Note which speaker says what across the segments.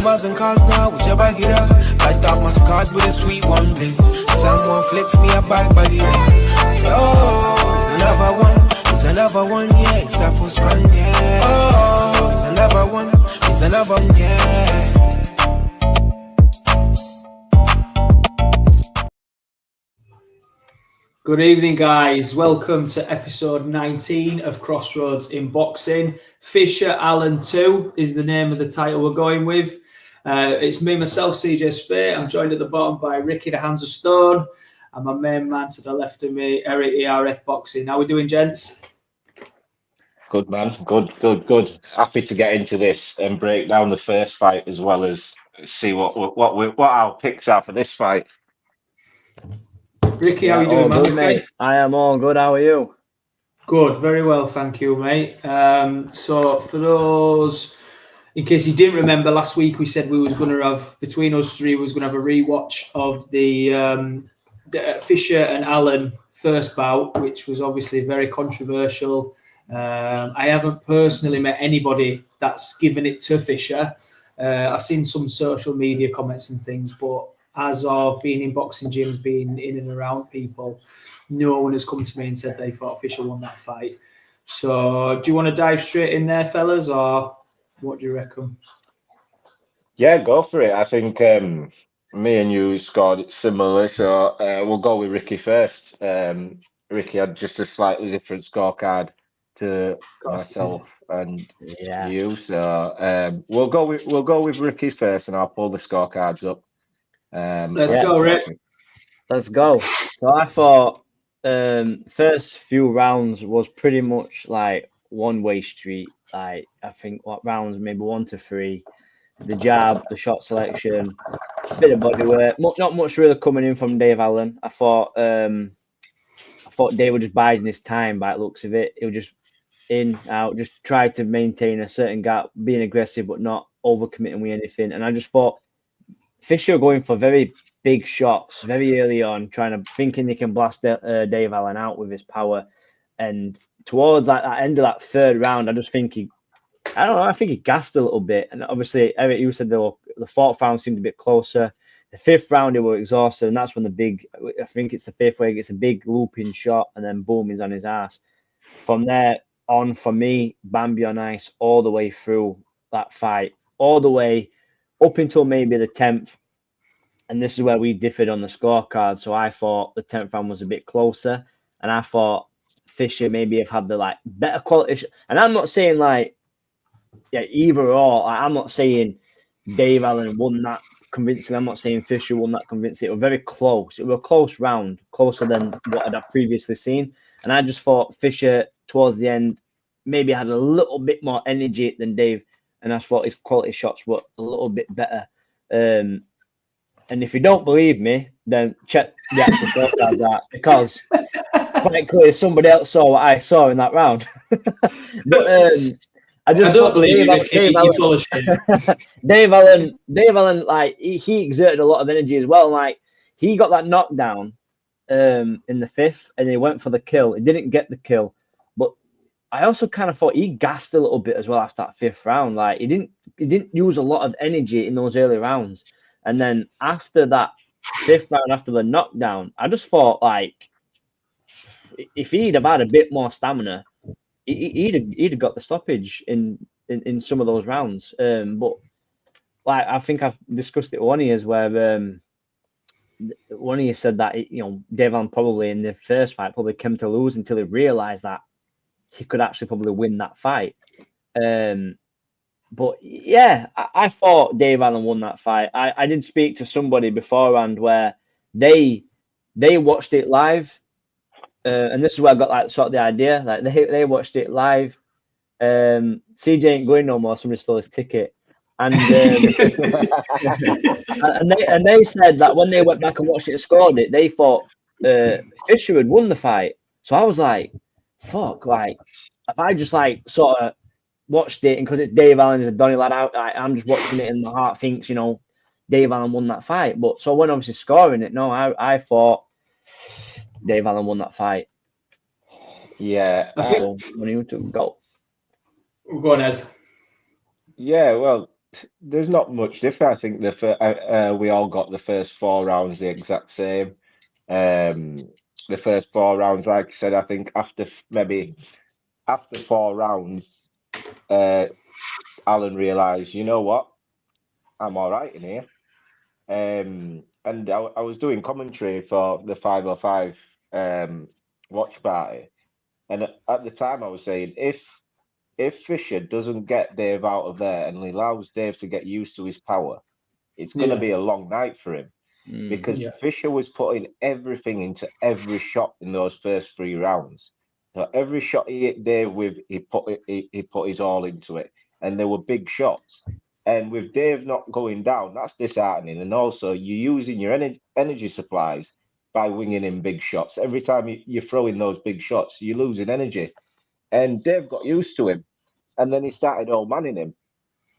Speaker 1: numbers and cars now, whichever get up. Light up my scars with a sweet one bliss. Someone flips me a bag by it. So, it's another one, yeah. It's a full span, yeah. Oh, it's another one, yeah.
Speaker 2: Good evening, guys. Welcome to episode 19 of Crossroads in Boxing. Fisher Allen 2 is the name of the title we're going with. It's me, myself, CJ Spate. I'm joined at the bottom by Ricky, the Hands of Stone, and my main man to the left of me, Eric ERF Boxing. How we doing, gents?
Speaker 3: Good, man. Good. Happy to get into this and break down the first fight as well as see what our picks are for this fight.
Speaker 2: Ricky, how are you doing, man?
Speaker 4: Good, mate. I am all good. How are you?
Speaker 2: Good, very well, thank you, mate. So for those, in case you didn't remember, last week we said we was going to have, between us three, we was going to have a rewatch of the Fisher and Allen first bout, which was obviously very controversial. I haven't personally met anybody that's given it to Fisher. I've seen some social media comments and things, but as of being in boxing gyms, being in and around people, no one has come to me and said they thought Fisher won that fight. So do you want to dive straight in there, fellas, or what do you reckon?
Speaker 3: Yeah, go for it. I think me and you scored it similarly, so we'll go with Ricky first. Ricky had just a slightly different scorecard to myself and you, so we'll go with Ricky first, and I'll pull the scorecards up.
Speaker 2: Let's go, Rick.
Speaker 4: Let's go. So I thought first few rounds was pretty much like one-way street. Like I think what rounds maybe 1 to 3, the jab, the shot selection, a bit of body work. Not much really coming in from Dave Allen. I thought Dave was just biding his time by the looks of it. He was just in, out, just tried to maintain a certain gap, being aggressive but not overcommitting with anything. And I just thought Fisher going for very big shots very early on, thinking they can blast Dave Allen out with his power. And towards that end of that third round, I think he gassed a little bit. And obviously, Eric, you said the fourth round seemed a bit closer. The fifth round, they were exhausted, and that's when I think it's the fifth where he gets a big looping shot, and then boom, he's on his ass. From there on, for me, Bambi on ice all the way through that fight, all the way up until maybe the 10th. And this is where we differed on the scorecard. So I thought the 10th round was a bit closer, and I thought Fisher maybe have had the better quality. And I'm not saying either or. I'm not saying Dave Allen won that convincing. I'm not saying Fisher won that convincing. It was very close. It was a close round, closer than what I'd previously seen. And I just thought Fisher towards the end maybe had a little bit more energy than Dave. And I thought his quality shots were a little bit better. And if you don't believe me, then check the actual scorecards out, because quite clearly somebody else saw what I saw in that round. But I don't believe Dave Allen, like he exerted a lot of energy as well. Like he got that knockdown in the fifth, and he went for the kill. He didn't get the kill, but I also kind of thought he gassed a little bit as well after that fifth round. Like he didn't use a lot of energy in those early rounds. And then after that fifth round, after the knockdown, I just thought like if he'd have had a bit more stamina, he'd have got the stoppage in some of those rounds. But like I think I've discussed it with one of you, where one of you said that Dave Allen probably in the first fight probably came to lose until he realised that he could actually probably win that fight. But yeah, I thought Dave Allen won that fight. I did speak to somebody beforehand where they watched it live, and this is where I got sort of the idea. Like they watched it live. CJ ain't going no more. Somebody stole his ticket, and and they said that when they went back and watched it and scored it, they thought Fisher had won the fight. So I was like, fuck, like if I just sort of watched it, and because it's Dave Allen, is a Donny lad out, I'm just watching it, and my heart thinks Dave Allen won that fight. But so when obviously scoring it, no, I thought Dave Allen won that fight.
Speaker 3: Yeah,
Speaker 4: I think when he took go.
Speaker 2: Go on, Ez.
Speaker 3: Yeah, well, there's not much different. I think we all got the first 4 rounds the exact same. The first 4 rounds, like I said, I think maybe after 4 rounds, Alan realised, you know what, I'm all right in here. And I was doing commentary for the 505 watch party, and at the time I was saying if Fisher doesn't get Dave out of there and allows Dave to get used to his power, it's going to be a long night for him. Because Fisher was putting everything into every shot in those first 3 rounds. So every shot he hit Dave with, he put his all into it, and there were big shots. And with Dave not going down, that's disheartening. And also, you're using your energy supplies by winging in big shots. Every time you're throwing those big shots, you're losing energy. And Dave got used to him, and then he started all manning him.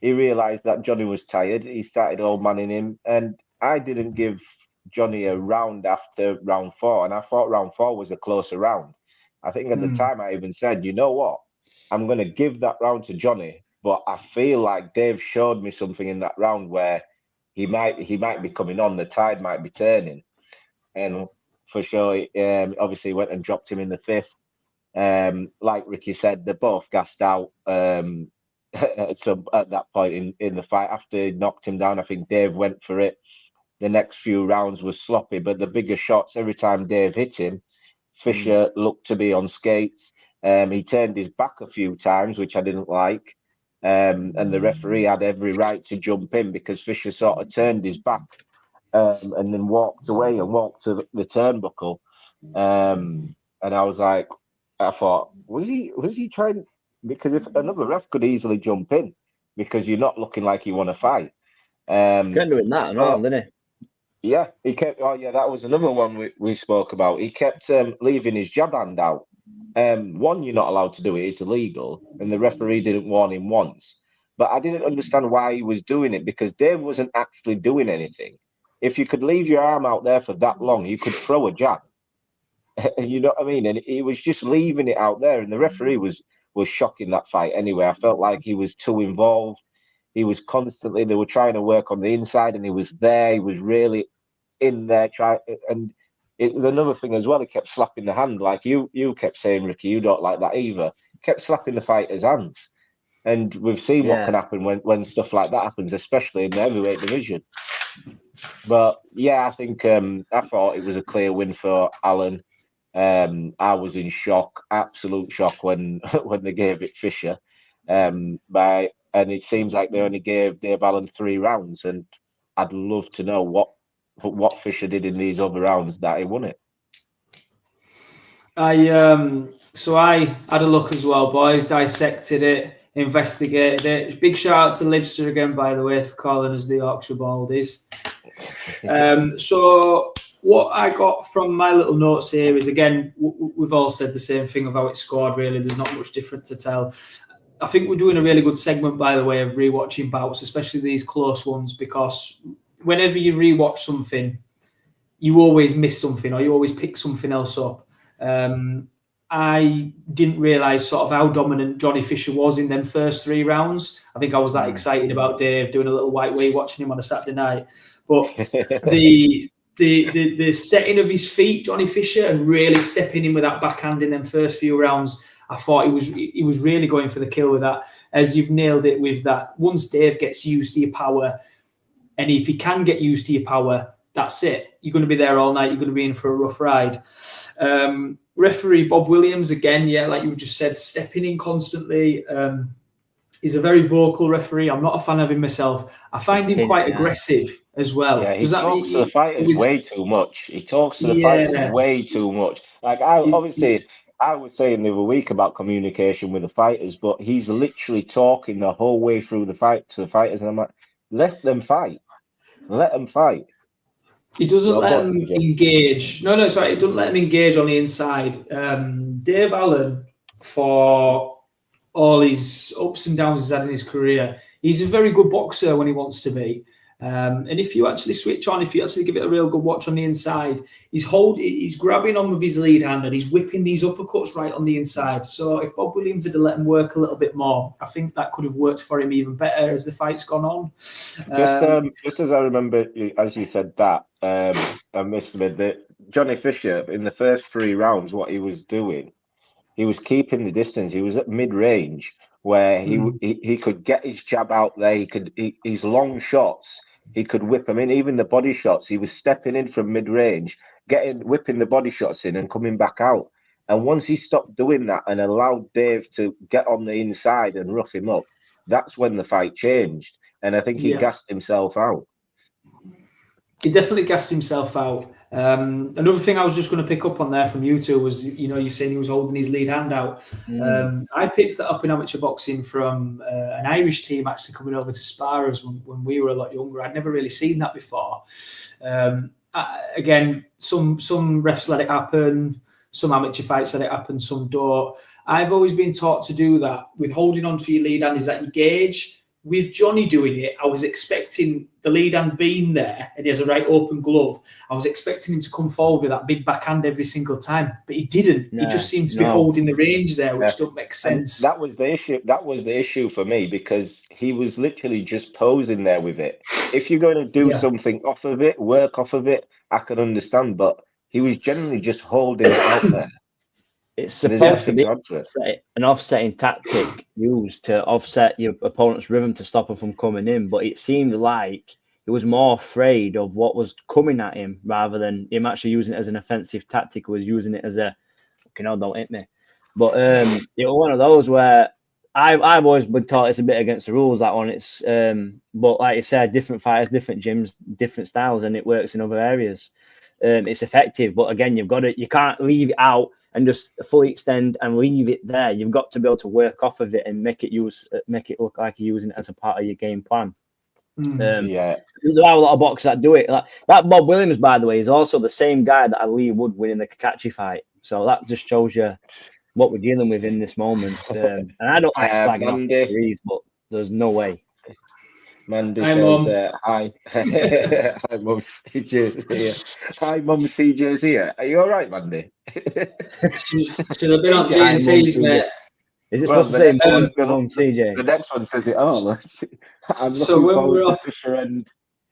Speaker 3: He realised that Johnny was tired. He started all manning him, and I didn't give Johnny a round after round 4, and I thought round 4 was a closer round. I think at the time I even said, you know what, I'm going to give that round to Johnny, but I feel like Dave showed me something in that round where he might be coming on, the tide might be turning, and for sure, obviously went and dropped him in the 5th. Like Ricky said, they're both gassed out. So at that point in the fight, after he knocked him down, I think Dave went for it. The next few rounds was sloppy, but the bigger shots, every time Dave hit him, Fisher looked to be on skates. He turned his back a few times, which I didn't like. And the referee had every right to jump in because Fisher sort of turned his back and then walked away and walked to the turnbuckle. And I thought, was he trying? Because if another ref could easily jump in because you're not looking like you want to fight.
Speaker 4: Kept doing that and all, didn't he?
Speaker 3: Yeah, he kept. Oh, yeah, that was another one we spoke about. He kept leaving his jab hand out. One, you're not allowed to do it; it's illegal, and the referee didn't warn him once. But I didn't understand why he was doing it because Dave wasn't actually doing anything. If you could leave your arm out there for that long, you could throw a jab. You know what I mean? And he was just leaving it out there, and the referee was shocking that fight anyway. I felt like he was too involved. He was constantly, they were trying to work on the inside, and he was there. He was really in there trying. And another thing as well, he kept slapping the hand, like you kept saying, Ricky, you don't like that either. Kept slapping the fighter's hands. And we've seen what can happen when stuff like that happens, especially in the heavyweight division. But yeah, I think I thought it was a clear win for Alan. I was in shock, absolute shock when they gave it Fisher. And it seems like they only gave Dave Allen 3 rounds, and I'd love to know what Fisher did in these other rounds that he won it.
Speaker 2: I had a look as well, boys. Dissected it, investigated it. Big shout out to Libster again, by the way, for calling us the Yorkshire Baldies. So what I got from my little notes here is, again, we've all said the same thing of how it scored, really. There's not much different to tell. I think we're doing a really good segment, by the way, of rewatching bouts, especially these close ones, because whenever you rewatch something, you always miss something or you always pick something else up. I didn't realise sort of how dominant Johnny Fisher was in them first 3 rounds. I think I was that excited about Dave doing a little white way watching him on a Saturday night. But the setting of his feet, Johnny Fisher, and really stepping in with that backhand in them first few rounds, I thought he was really going for the kill with that. As you've nailed it with that. Once Dave gets used to your power, and if he can get used to your power, that's it. You're going to be there all night. You're going to be in for a rough ride. Referee Bob Williams, again, like you just said, stepping in constantly. He's a very vocal referee. I'm not a fan of him myself. I find him quite aggressive as well.
Speaker 3: Yeah, he talks to the fighters way too much. He talks to the fighters way too much. Like I was saying the other week about communication with the fighters, but he's literally talking the whole way through the fight to the fighters, and I'm like, let them fight. Let them fight.
Speaker 2: He doesn't let them engage. No, sorry. He doesn't let them engage on the inside. Dave Allen, for all his ups and downs he's had in his career, he's a very good boxer when he wants to be. And if you actually switch on, if you actually give it a real good watch on the inside, he's grabbing on with his lead hand and he's whipping these uppercuts right on the inside. So if Bob Williams had let him work a little bit more, I think that could have worked for him even better as the fight's gone on.
Speaker 3: Just as I remember, as you said that, I missed that Johnny Fisher in the first 3 rounds, what he was doing, he was keeping the distance. He was at mid-range where he could get his jab out there. His long shots, he could whip them in. Even the body shots, he was stepping in from mid-range, whipping the body shots in and coming back out. And once he stopped doing that and allowed Dave to get on the inside and rough him up, that's when the fight changed. And I think he gassed himself out.
Speaker 2: He definitely gassed himself out. Another thing I was just going to pick up on there from you two was, you're saying he was holding his lead hand out. I picked that up in amateur boxing from an Irish team actually coming over to spar us when we were a lot younger. I'd never really seen that before. Again, some refs let it happen. Some amateur fights let it happen. Some don't. I've always been taught to do that with holding on for your lead hand is that you gauge. With Johnny doing it, I was expecting the lead hand being there and he has a right open glove. I was expecting him to come forward with that big backhand every single time, but he didn't. He just seemed to be holding the range there, which don't make sense.
Speaker 3: And that was the issue. That was the issue for me because he was literally just posing there with it. If you're going to do something off of it, work off of it, I can understand, but he was generally just holding it out there.
Speaker 4: It's supposed to be an offsetting tactic used to offset your opponent's rhythm to stop him from coming in. But it seemed like he was more afraid of what was coming at him rather than him actually using it as an offensive tactic. He was using it as a, don't hit me. But it was one of those where I've always been taught it's a bit against the rules, that one. It's but like you said, different fighters, different gyms, different styles, and it works in other areas. It's effective, but again, you can't leave it out and just fully extend and leave it there. You've got to be able to work off of it and make it look like you're using it as a part of your game plan. There are a lot of boxers that do it. That Bob Williams, by the way, is also the same guy that Ali Wood winning the Kakachi fight. So that just shows you what we're dealing with in this moment. And I don't like slagging off the threes, but there's no way.
Speaker 3: Mandy says, hi. Hi, Mum. CJ's here. Hi, Mum. CJ's here. Are you all right, Mandy?
Speaker 2: Should have been on G&T's, mate.
Speaker 4: Is it supposed to say Mum CJ?
Speaker 3: The next one says it all. I'm
Speaker 2: so when we're off,
Speaker 3: Fisher and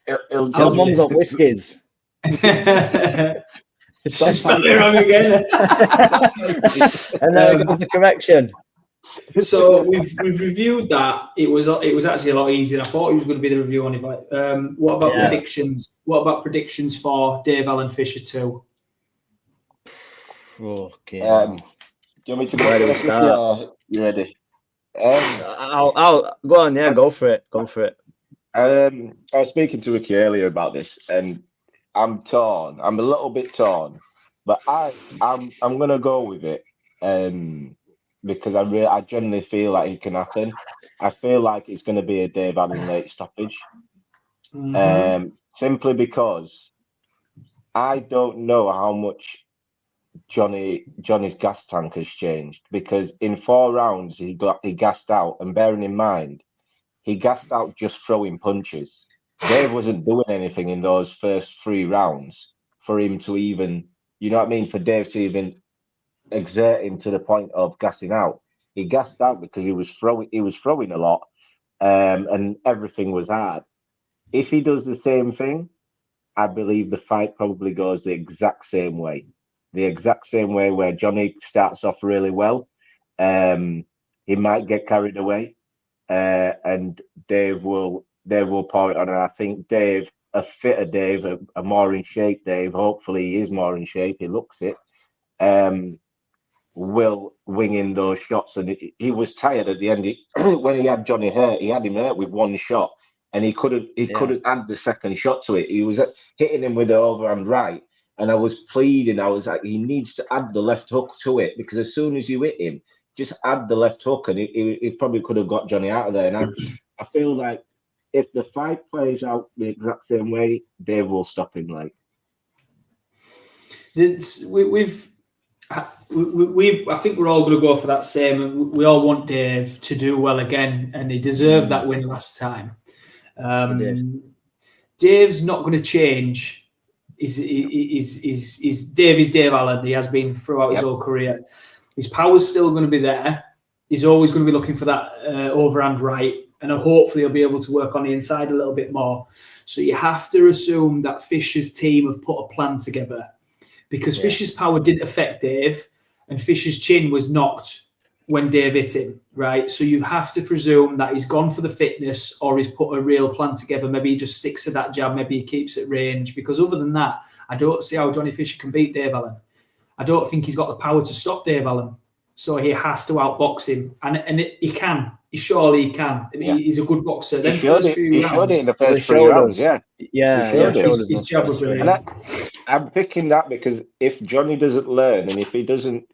Speaker 4: our mum's on whiskies.
Speaker 2: Spelled it wrong again.
Speaker 4: And then there's a correction.
Speaker 2: So we've reviewed that. It was actually a lot easier. I thought it was going to be the review on it. What about predictions? What about predictions for Dave Allen Fisher 2?
Speaker 4: Okay.
Speaker 3: Do you want me to go? You ready?
Speaker 4: I'll go on. Yeah, go for it. Go for it.
Speaker 3: I was speaking to Ricky earlier about this, and I'm torn. I'm a little bit torn, but I'm gonna go with it. Because I generally feel like it can happen. I feel like it's going to be a Dave Allen late stoppage. Simply because I don't know how much Johnny's gas tank has changed. Because in 4 rounds he gassed out, and bearing in mind, he gassed out just throwing punches. Dave wasn't doing anything in those first 3 rounds for him to even, for Dave to even exerting to the point of gassing out. He gassed out because he was throwing a lot, and everything was hard. If he does the same thing, I believe the fight probably goes the exact same way where Johnny starts off really well. He might get carried away, and Dave will pour it on. And I think Dave, a fitter Dave, a more in shape Dave, hopefully he is more in shape, he looks it, will wing in those shots. And he was tired at the end. When he had Johnny hurt, he had him hurt with 1 shot, and he couldn't add the second shot to it. He was hitting him with the overhand right, and I was pleading. I was like, he needs to add the left hook to it, because as soon as you hit him, just add the left hook, and he probably could have got Johnny out of there. And I feel like if the fight plays out the exact same way, Dave will stop him. Like
Speaker 2: I think we're all going to go for that same. We all want Dave to do well again, and he deserved that win last time. Dave's not going to change. Dave is Dave Allen. He has been throughout his whole career. His power's still going to be there. He's always going to be looking for that overhand right, and hopefully he'll be able to work on the inside a little bit more. So you have to assume that Fisher's team have put a plan together, because Fisher's power didn't affect Dave, and Fisher's chin was knocked when Dave hit him, right? So you have to presume that he's gone for the fitness, or he's put a real plan together. Maybe he just sticks to that jab. Maybe he keeps at range, because other than that, I don't see how Johnny Fisher can beat Dave Allen. I don't think he's got the power to stop Dave Allen. So he has to outbox him. And he can. Surely he can. I mean, he's a good boxer. Then
Speaker 3: he showed it in the first 3 rounds,
Speaker 2: His jab was brilliant.
Speaker 3: I'm picking that because if Johnny doesn't learn, and if he doesn't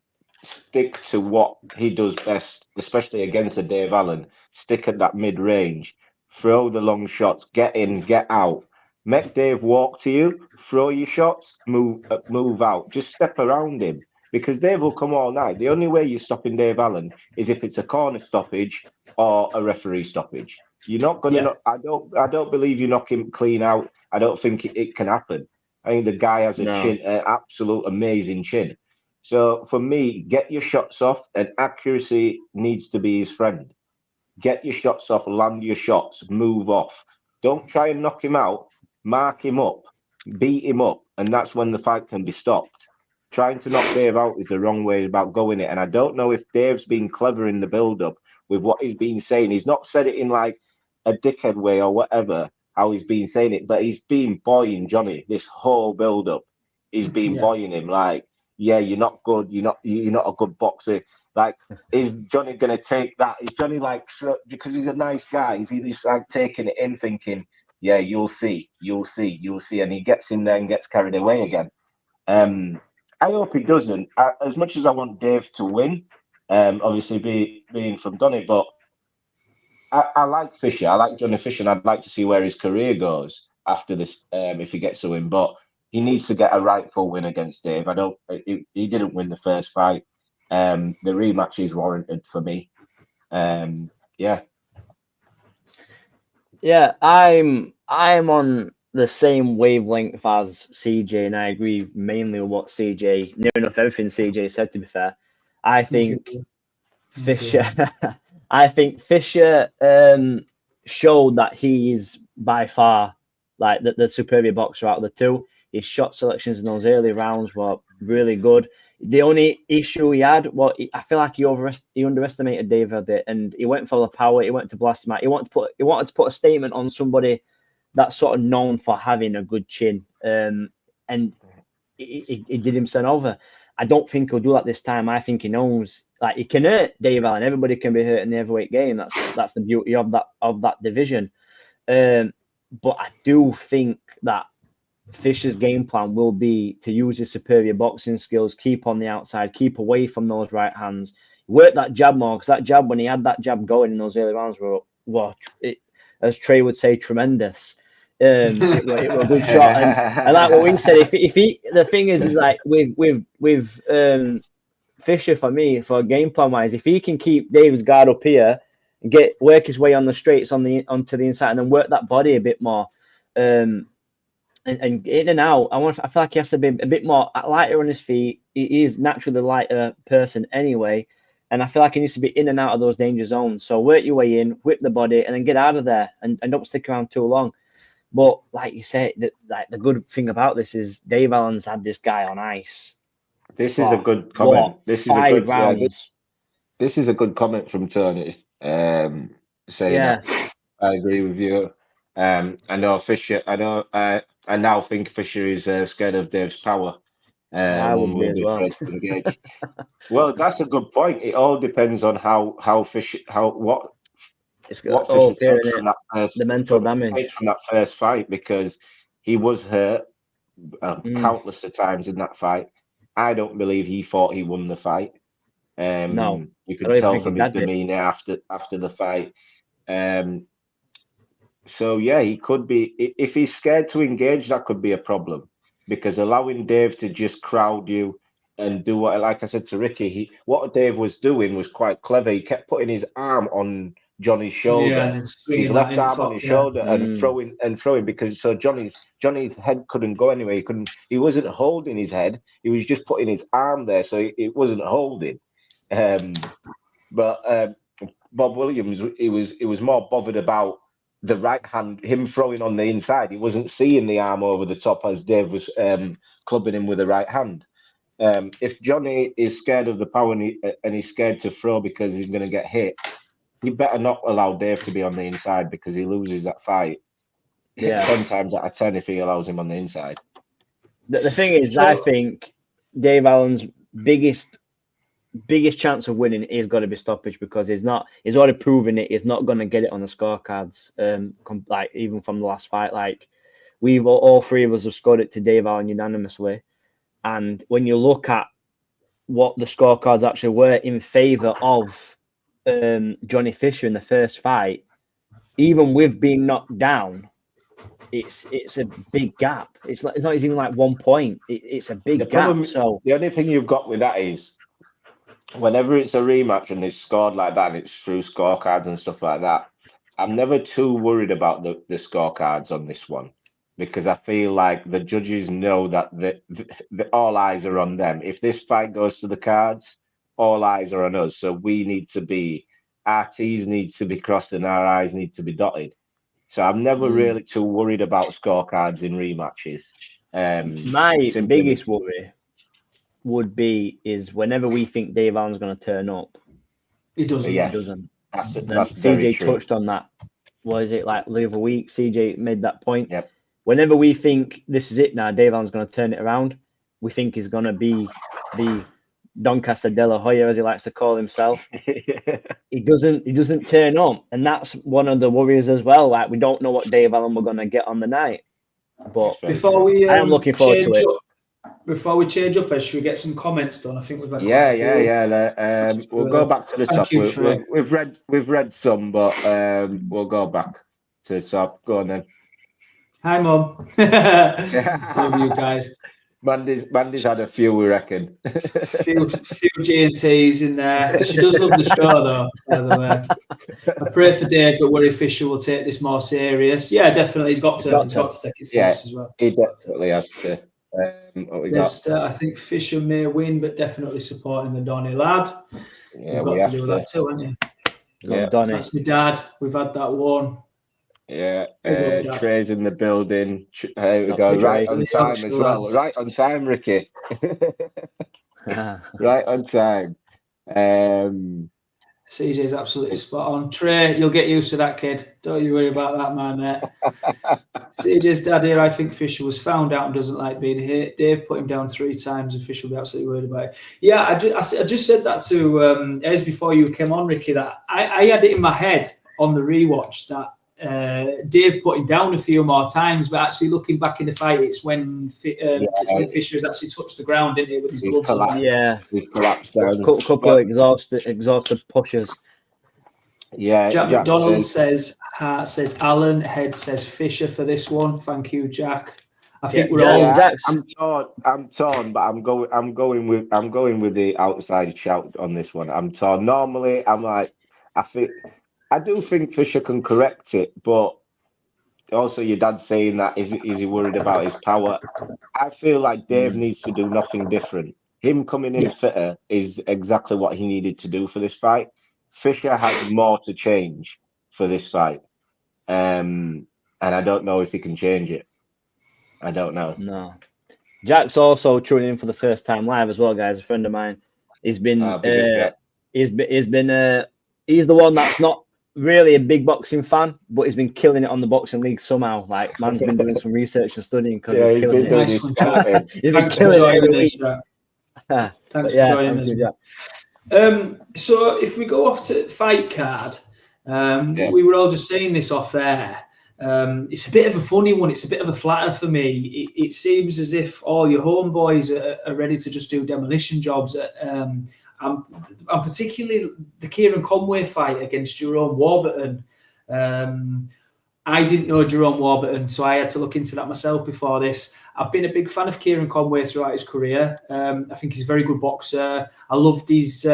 Speaker 3: stick to what he does best, especially against a Dave Allen, stick at that mid-range, throw the long shots, get in, get out, make Dave walk to you, throw your shots, move out, just step around him, because Dave will come all night. The only way you're stopping Dave Allen is if it's a corner stoppage or a referee stoppage. You're not going to. I don't believe you knock him clean out. I don't think it can happen. I think the guy has a chin, an absolute amazing chin. So for me, get your shots off, and accuracy needs to be his friend. Get your shots off, land your shots, move off. Don't try and knock him out. Mark him up, beat him up, and that's when the fight can be stopped. Trying to knock Dave out is the wrong way about going it. And I don't know if Dave's been clever in the build-up with what he's been saying. He's not said it in like a dickhead way or whatever, how he's been saying it, but he's been buoying Johnny this whole build-up. He's been buoying him like, yeah, you're not good. You're not a good boxer. Like, is Johnny going to take that? Is Johnny like, because he's a nice guy, is he just like taking it in thinking, yeah, you'll see. And he gets in there and gets carried away again. I hope he doesn't. As much as I want Dave to win, obviously being from Donny, but I like Fisher. I like Johnny Fisher, and I'd like to see where his career goes after this, if he gets to win. But he needs to get a rightful win against Dave. He didn't win the first fight. The rematch is warranted for me. Yeah,
Speaker 4: I'm on the same wavelength as CJ, and I agree mainly with what CJ, near enough everything CJ said, to be fair. I think Fisher showed that he is by far like the superior boxer out of the two. His shot selections in those early rounds were really good. The only issue he had, I feel like he underestimated Dave a bit, and he went for the power. He went to blast him out. He wanted to put a statement on somebody that's sort of known for having a good chin, and he did himself over. I don't think he'll do that this time. I think he knows, like, he can hurt Dave Allen. Everybody can be hurt in the heavyweight game. That's the beauty of that division. But I do think that Fisher's game plan will be to use his superior boxing skills, keep on the outside, keep away from those right hands, work that jab more, because that jab, when he had that jab going in those early rounds, were as Trey would say, tremendous. It was a good shot, and like what we said, if he the thing is like with Fisher, for me, for game plan wise, if he can keep Dave's guard up here and work his way on the straights onto the inside, and then work that body a bit more, and in and out, I feel like he has to be a bit more lighter on his feet. He is naturally a lighter person anyway, and I feel like he needs to be in and out of those danger zones. So work your way in, whip the body, and then get out of there, and don't stick around too long. But like you said, the good thing about this is Dave Allen's had this guy on ice.
Speaker 3: This is a good comment. This is a good comment from Tony. Saying that I agree with you. I know Fisher. I now think Fisher is scared of Dave's power.
Speaker 4: I would be as well.
Speaker 3: Engage. Well, that's a good point. It all depends on what Fisher takes from that first,
Speaker 4: the mental damage
Speaker 3: from that first fight, because he was hurt countless of times in that fight. I don't believe he thought he won the fight.
Speaker 4: No,
Speaker 3: you could tell from his demeanor after the fight. So yeah, he could be. If he's scared to engage, that could be a problem, because allowing Dave to just crowd you and do like I said to Ricky, what Dave was doing was quite clever. He kept putting his arm on Johnny's shoulder,
Speaker 2: and then
Speaker 3: his
Speaker 2: swinging
Speaker 3: left
Speaker 2: that in
Speaker 3: arm
Speaker 2: top,
Speaker 3: on his shoulder, and
Speaker 4: Mm.
Speaker 3: throwing because so Johnny's head couldn't go anywhere. He wasn't holding his head. He was just putting his arm there, so it wasn't holding. But Bob Williams, he was more bothered about the right hand, him throwing on the inside. He wasn't seeing the arm over the top as Dave was clubbing him with the right hand. If Johnny is scared of the power and he's scared to throw because he's going to get hit, he better not allow Dave to be on the inside because he loses that fight.
Speaker 4: Yeah.
Speaker 3: 10 times out of 10 if he allows him on the inside.
Speaker 4: The thing is, I think Dave Allen's biggest chance of winning is got to be stoppage because he's already proven it. He's not going to get it on the scorecards. Like even from the last fight, like we've all three of us have scored it to Dave Allen unanimously. And when you look at what the scorecards actually were in favor of Johnny Fisher in the first fight, even with being knocked down, it's a big gap. It's not even like 1 point. It's a big gap. So
Speaker 3: the only thing you've got with that is whenever it's a rematch and it's scored like that, and it's through scorecards and stuff like that, I'm never too worried about the scorecards on this one because I feel like the judges know that the all eyes are on them. If this fight goes to the cards, all eyes are on us. So we need to be, our T's need to be crossed and our I's need to be dotted. So I'm never really too worried about scorecards in rematches.
Speaker 4: My biggest worry would be is whenever we think Dave Allen's going to turn up,
Speaker 2: he doesn't.
Speaker 3: Yeah.
Speaker 4: He doesn't.
Speaker 3: That's
Speaker 4: CJ touched on that. What is it like the other week? CJ made that point.
Speaker 3: Yep.
Speaker 4: Whenever we think this is it now, Dave Allen's going to turn it around. We think he's going to be the Doncaster De La Hoya, as he likes to call himself. He doesn't turn up, and that's one of the worries as well. Like we don't know what Dave Allen we're going to get on the night. But
Speaker 2: before we,
Speaker 4: I am looking forward to it.
Speaker 2: Before we change up, should we get some comments done? I think we've had
Speaker 3: yeah. We'll go back to the top.
Speaker 2: You,
Speaker 3: we've read some, but we'll go back to the top. Go on then.
Speaker 2: Hi, Mum. Love you guys.
Speaker 3: Mandy's had a few, we reckon.
Speaker 2: few G&Ts in there. She does love the show, though, by the way. I pray for Dave, but worry Fisher will take this more serious. Yeah, definitely. He's got to take it serious as well.
Speaker 3: He definitely has to.
Speaker 2: I think Fisher may win, but definitely supporting the Donny lad.
Speaker 3: Yeah,
Speaker 2: You've got to do that too, haven't you?
Speaker 3: Yeah,
Speaker 2: that's my dad. We've had that one.
Speaker 3: Yeah, Trey's in the building. Here we go. Right on time as well. Right on time, Ricky. Right on time.
Speaker 2: CJ's absolutely spot on. Trey, you'll get used to that, kid. Don't you worry about that, my mate. CJ's dad here, I think Fisher was found out and doesn't like being hit. Dave put him down 3 times and Fisher will be absolutely worried about it. Yeah, I just said that to Ez before you came on, Ricky, that I had it in my head on the rewatch that Dave put him down a few more times, but actually looking back in the fight, it's when Fisher has actually touched the ground, didn't he, with his gloves on.
Speaker 4: Yeah,
Speaker 3: he's collapsed down.
Speaker 4: Couple of exhausted pushes.
Speaker 3: Yeah,
Speaker 2: Jack McDonald says Allen. Head says Fisher for this one. Thank you, Jack. I think we're all.
Speaker 3: I'm torn, but I'm going with the outside shout on this one. I'm torn. Normally, I'm like, I do think Fisher can correct it, but also your dad's saying that is he worried about his power? I feel like Dave needs to do nothing different. Him coming in fitter is exactly what he needed to do for this fight. Fisher has more to change for this fight, and I don't know if he can change it. I don't know.
Speaker 4: No. Jack's also tuning in for the first time live as well, guys. A friend of mine. He's been he's the one that's not really a big boxing fan, but he's been killing it on the boxing league somehow. Like, man's been doing some research and studying because he's killing it.
Speaker 2: Nice one, Jack.
Speaker 4: He's been killing it.
Speaker 2: Thanks for joining us, Jack. So if we go off to fight card, we were all just saying this off air. It's a bit of a funny one. It's a bit of a flatter for me. It seems as if all your homeboys are ready to just do demolition jobs. I'm particularly the Kieran Conway fight against Jerome Warburton. I didn't know Jerome Warburton, so I had to look into that myself before this. I've been a big fan of Kieran Conway throughout his career. I think he's a very good boxer. I loved his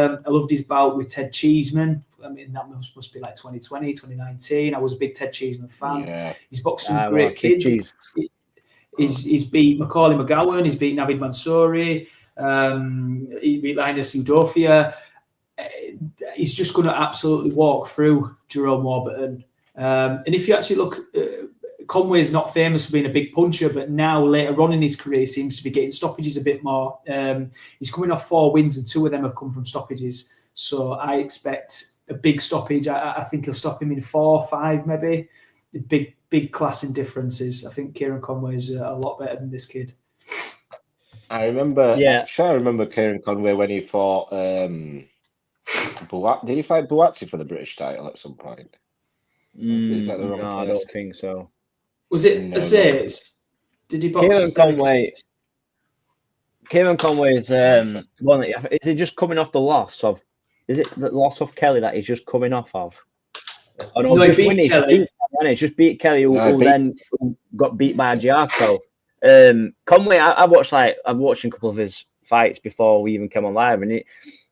Speaker 2: bout with Ted Cheeseman I mean, that must be like 2020, 2019. I was a big Ted Cheeseman fan.
Speaker 3: Yeah.
Speaker 2: He's boxed some great kids. He's beat Macaulay McGowan. He's beat Navid Mansouri. He beat Linus Udofia. He's just going to absolutely walk through Jerome Warburton. And if you actually look, Conway's not famous for being a big puncher, but now later on in his career, he seems to be getting stoppages a bit more. He's coming off 4 wins, and 2 of them have come from stoppages. So I expect a big stoppage. I think he'll stop him in 4, 5, maybe. Big class in differences. I think Kieran Conway is a lot better than this kid.
Speaker 3: I remember.
Speaker 4: Yeah.
Speaker 3: I'm sure I remember Kieran Conway when he fought. Did he fight Buatsi for the British title at some point? Is that the wrong
Speaker 4: No,
Speaker 3: place?
Speaker 4: I don't think so.
Speaker 2: Was it Aziz? Did he box?
Speaker 4: Kieran Conway is one. Is he just coming off the loss of? Is it the loss of Kelly that he's just coming off of? Oh, no,
Speaker 2: he beat Kelly.
Speaker 4: He just beat Kelly, who then got beat by Giaco. Conway, I've watched a couple of his fights before we even came on live, and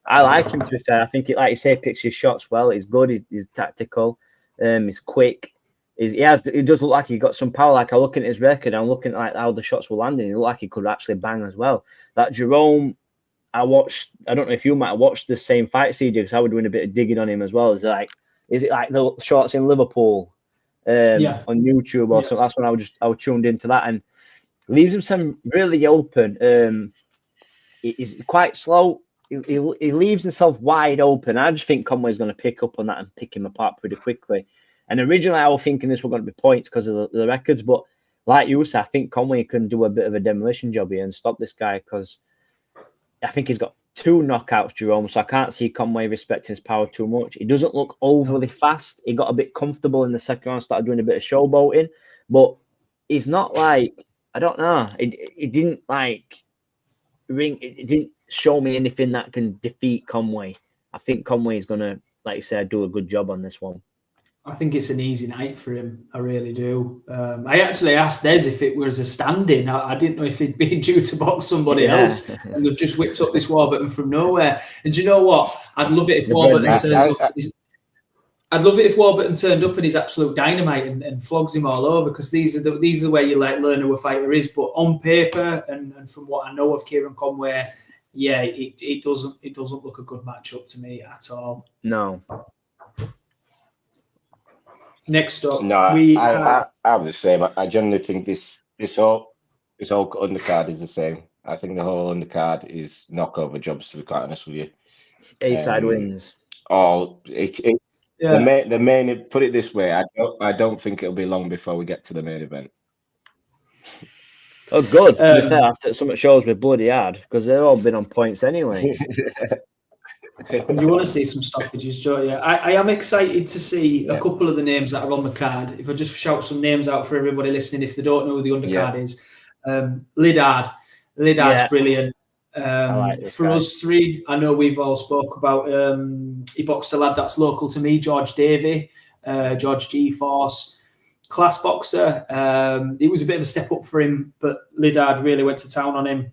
Speaker 4: I like him, to be fair. I think like you say, picks his shots well. He's good. He's tactical. He's quick. He does look like he got some power. Like I look at his record, I'm looking at how the shots were landing. He looked like he could actually bang as well. That Jerome, I watched. I don't know if you might have watched the same fight, CJ, because I was doing a bit of digging on him as well. Is it like the shots in Liverpool on YouTube or something? That's when I was tuned into that, and leaves himself really open. He's quite slow. He leaves himself wide open. I just think Conway's going to pick up on that and pick him apart pretty quickly. And originally I was thinking this were going to be points because of the records, but like you said, I think Conway can do a bit of a demolition job here and stop this guy, because I think he's got 2 knockouts, Jerome, so I can't see Conway respecting his power too much. He doesn't look overly fast. He got a bit comfortable in the second round, started doing a bit of showboating, but he's not like, I don't know, it didn't like ring, it didn't show me anything that can defeat Conway. I think Conway is going to, like you said, do a good job on this one.
Speaker 2: I think it's an easy night for him. I really do. I actually asked Des if it was a stand-in. I didn't know if he'd been due to box somebody else, and they've just whipped up this Warburton from nowhere. And do you know what? I'd love it if Warburton turns up. I'd love it if Warburton turned up and he's absolute dynamite and flogs him all over, because these are the way you like learn who a fighter is. But on paper and from what I know of Kieran Conway, it doesn't look a good matchup to me at all.
Speaker 4: No.
Speaker 2: Next up,
Speaker 3: I'm the same. I generally think this whole undercard is the same. I think the whole undercard is knockover jobs, to be quite honest with you.
Speaker 4: A-side wins.
Speaker 3: The main. Put it this way, I don't think it'll be long before we get to the main event.
Speaker 4: Oh, good. To be fair, after some shows with bloody hard, because they've all been on points anyway.
Speaker 2: You want to see some stoppages, Joe? Yeah, I am excited to see a couple of the names that are on the card. If I just shout some names out for everybody listening, if they don't know who the undercard is, Lidard's brilliant. For us 3, I know we've all spoke about. He boxed a lad that's local to me, George Davey, George G-Force, class boxer. It was a bit of a step up for him, but Lidard really went to town on him.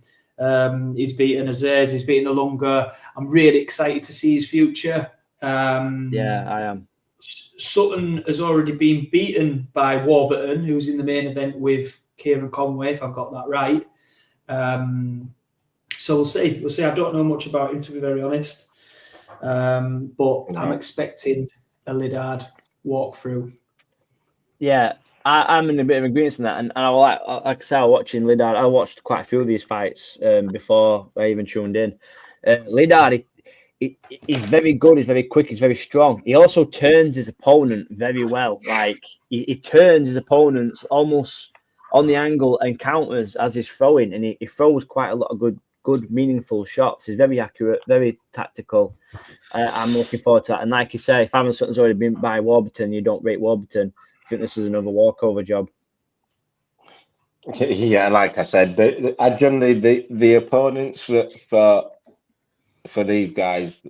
Speaker 2: He's beaten Aziz, he's beaten Alunga. I'm really excited to see his future.
Speaker 4: I am.
Speaker 2: Sutton has already been beaten by Warburton, who's in the main event with Kieran Conway, if I've got that right. So we'll see. I don't know much about him, to be very honest. But I'm expecting a Lidard walkthrough. Yeah.
Speaker 4: I'm in a bit of agreement on that, and I like I said, watching Lidard. I watched quite a few of these fights before I even tuned in. Lidard, he's very good. He's very quick. He's very strong. He also turns his opponent very well. Like he turns his opponents almost on the angle and counters as he's throwing, and he throws quite a lot of good, meaningful shots. He's very accurate, very tactical. I'm looking forward to that. And like you say, if Aaron Sutton's already been by Warburton, you don't rate Warburton. I think this is another walkover job.
Speaker 3: Yeah, like I said, I generally the opponents for these guys,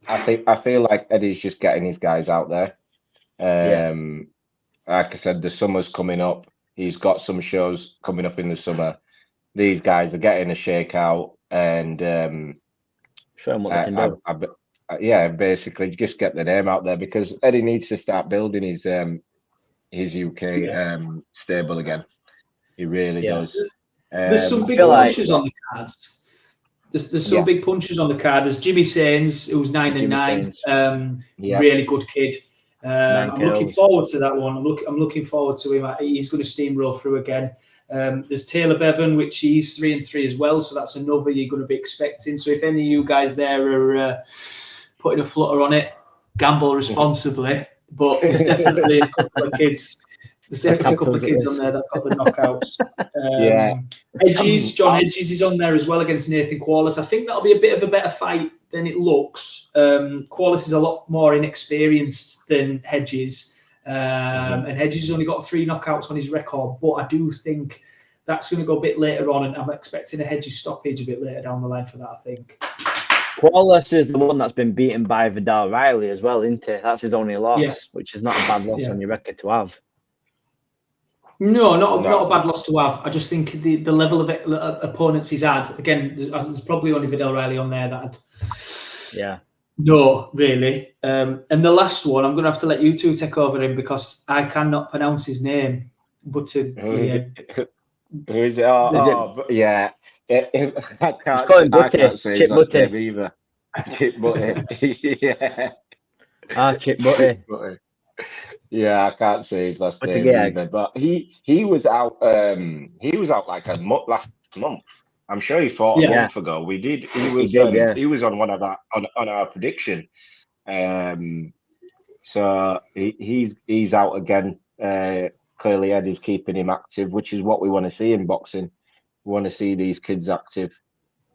Speaker 3: I feel like Eddie's just getting his guys out there. Like I said, the summer's coming up. He's got some shows coming up in the summer. These guys are getting a shakeout, and
Speaker 4: show them what they can do.
Speaker 3: basically just get the name out there, because Eddie needs to start building his UK stable again. He really does.
Speaker 2: There's some big
Speaker 4: feel like-
Speaker 2: punches on the cards. There's some big punches on the card. There's Jimmy Sains, who's 9-9. Really good kid. I'm looking forward to that one. I'm looking forward to him. He's going to steamroll through again. There's Taylor Bevan, which he's 3-3 as well. So that's another you're going to be expecting. So if any of you guys there are putting a flutter on it, gamble responsibly. But there's definitely a couple of kids. There's definitely a couple of kids on there that got the knockouts. John Hedges is on there as well against Nathan Qualis. I think that'll be a bit of a better fight than it looks. Qualis is a lot more inexperienced than Hedges. And Hedges has only got 3 knockouts on his record. But I do think that's going to go a bit later on. And I'm expecting a Hedges stoppage a bit later down the line for that, I think.
Speaker 4: Qualis is the one that's been beaten by Vidal Riley as well, isn't it? That's his only loss, which is not a bad loss on your record to have.
Speaker 2: No, not a bad loss to have. I just think the level of opponents he's had, again, there's probably only Vidal Riley on there that no, really. And the last one, I'm going to have to let you two take over him because I cannot pronounce his name. But
Speaker 3: Who is it? I can't say
Speaker 4: Chip Butty.
Speaker 3: either. Chip Butty.
Speaker 4: Chip Butty.
Speaker 3: Yeah, I can't say his last name either. But he was out. He was out like last month. I'm sure he fought a month ago. We did. He was on one of our on our prediction. So he's out again. Clearly, Eddie's keeping him active, which is what we want to see in boxing. We want to see these kids active.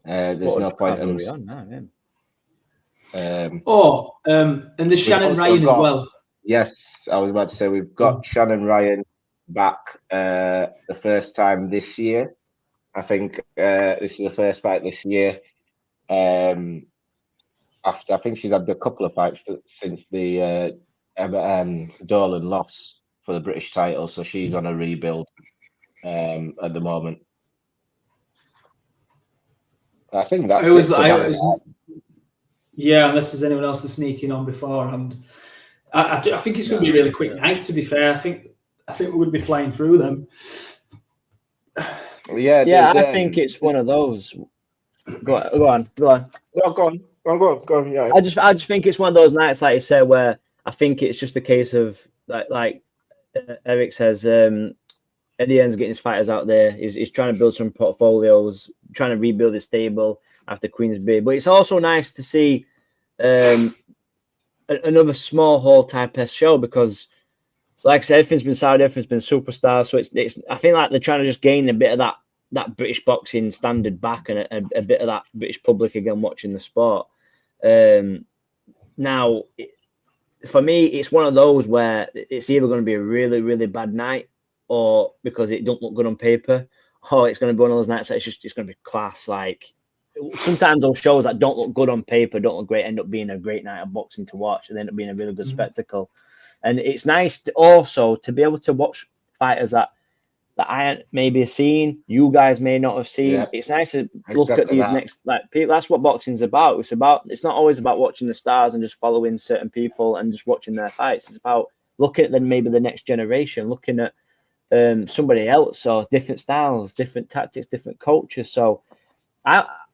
Speaker 3: There's no point in.
Speaker 2: And there's Shannon Ryan as well.
Speaker 3: Yes, I was about to say we've got Shannon Ryan back the first time this year. I think this is the first fight this year. After I think she's had a couple of fights since the Dolan loss for the British title, so she's on a rebuild at the moment. I think that's
Speaker 2: unless there's anyone else that's sneaking on beforehand. I think it's going to be a really quick night. To be fair, I think we're going to be flying through them.
Speaker 4: I think it's one of those. Go on.
Speaker 3: Yeah.
Speaker 4: I just think it's one of those nights, like you say, where I think it's just a case of like Eric says, Eddie Hearn's getting his fighters out there. He's trying to build some portfolios, trying to rebuild his stable after Queensberry. But it's also nice to see another small hall type of show because, like I said, everything's been solid, everything's been superstar. So it's I think like they're trying to just gain a bit of that British boxing standard back and a bit of that British public again watching the sport. Now, for me, it's one of those where it's either going to be a really, really bad night or because it don't look good on paper, or it's going to be one of those nights that it's going to be class. Like sometimes those shows that don't look good on paper, don't look great, end up being a great night of boxing to watch and end up being a really good spectacle. And it's nice to be able to watch fighters that I maybe have seen, you guys may not have seen. Yeah. It's nice to look at these next people. That's what boxing's about. It's not always about watching the stars and just following certain people and just watching their fights. It's about looking at maybe the next generation, looking at somebody else or different styles, different tactics, different cultures. So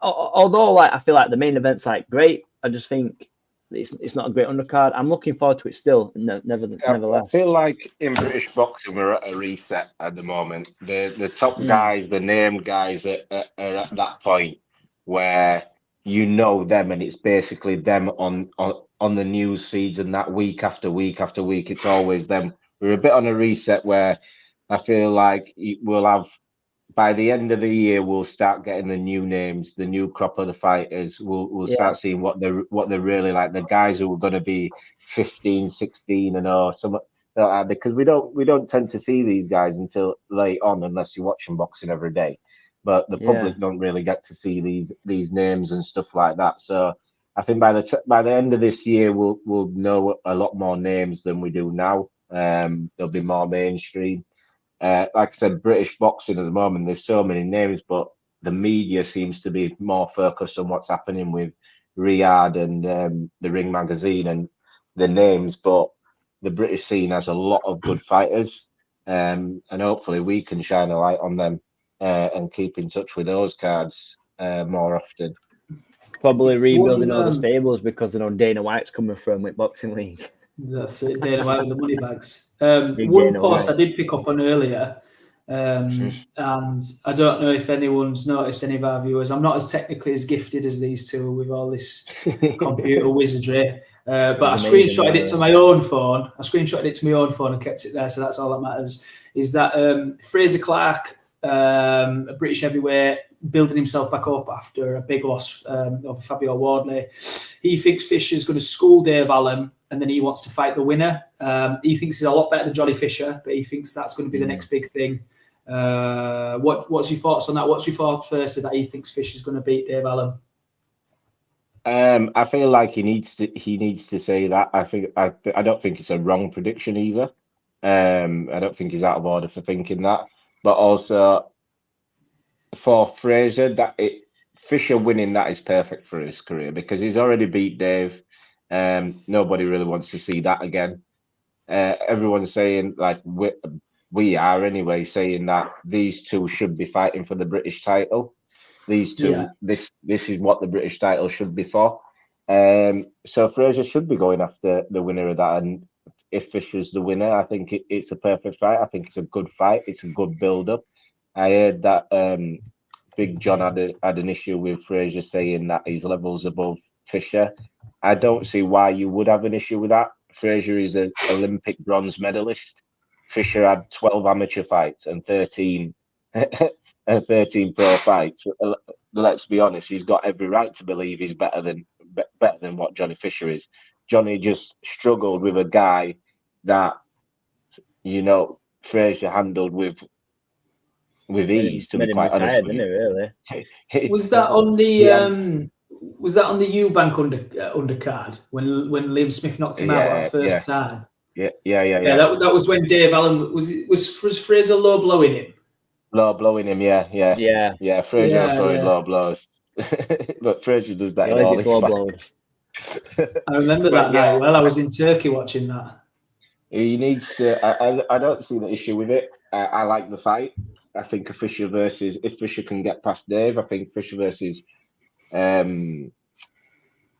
Speaker 4: although I feel like the main event's great, I just think it's not a great undercard. I'm looking forward to it still. Nevertheless,
Speaker 3: I feel like in British boxing we're at a reset at the moment. The top guys, the named guys, are at that point where you know them, and it's basically them on the news feeds, and that week after week after week, it's always them. We're a bit on a reset where I feel like we'll have. By the end of the year, we'll start getting the new names, the new crop of the fighters. We'll start seeing what they're really like. The guys who are going to be 15, 16 and some because we don't tend to see these guys until late on unless you're watching boxing every day. But the public don't really get to see these names and stuff like that. So I think by the end of this year, we'll know a lot more names than we do now. There'll be more mainstream. Like I said, British boxing at the moment, there's so many names, but the media seems to be more focused on what's happening with Riyadh and the Ring magazine and the names, but the British scene has a lot of good fighters, and hopefully we can shine a light on them and keep in touch with those cards more often.
Speaker 4: Probably rebuilding all the stables because they know Dana White's coming from with Boxing League.
Speaker 2: That's it, Dana White with the money bags.
Speaker 4: Big
Speaker 2: One
Speaker 4: Dana
Speaker 2: post
Speaker 4: White.
Speaker 2: I did pick up on earlier, and I don't know if anyone's noticed, any of our viewers. I'm not as technically as gifted as these two with all this computer wizardry, but I screenshotted it to my own phone. And kept it there, so that's all that matters. Is that Fraser Clark, a British heavyweight, building himself back up after a big loss of Fabio Wardley. He thinks Fisher's going to school Dave Allen, and then he wants to fight the winner. He thinks he's a lot better than Johnny Fisher, but he thinks that's going to be the next big thing. What's your thoughts on that? What's your thoughts first that he thinks Fisher's going to beat Dave Allen?
Speaker 3: I feel like he needs to say that. I don't think it's a wrong prediction either. I don't think he's out of order for thinking that. But also for Fraser, Fisher winning that is perfect for his career because he's already beat Dave. Nobody really wants to see that again. Everyone's saying, like we are anyway, saying that these two should be fighting for the British title. These two, this is what the British title should be for. So Fraser should be going after the winner of that. And if Fisher's the winner, I think it's a perfect fight. I think it's a good fight. It's a good build-up. I heard that Big John had an issue with Fraser saying that his level's above Fisher. I don't see why you would have an issue with that. Fraser is an Olympic bronze medalist. Fisher had 12 amateur fights and 13 pro fights. Let's be honest, he's got every right to believe he's better than what Johnny Fisher is. Johnny just struggled with a guy that, Fraser handled with ease, to be quite honest with you.
Speaker 4: Really.
Speaker 2: Was that on the Eubank undercard when Liam Smith knocked him out that first time?
Speaker 3: Yeah.
Speaker 2: That was when Dave Allen was Fraser low blowing him.
Speaker 3: Low blowing him, yeah. Fraser was throwing low blows, but Fraser does that in all his fights.
Speaker 2: I remember that night. Well, I was in Turkey watching that.
Speaker 3: He needs to. I don't see the issue with it. I like the fight. I think if Fisher can get past Dave, I think Fisher versus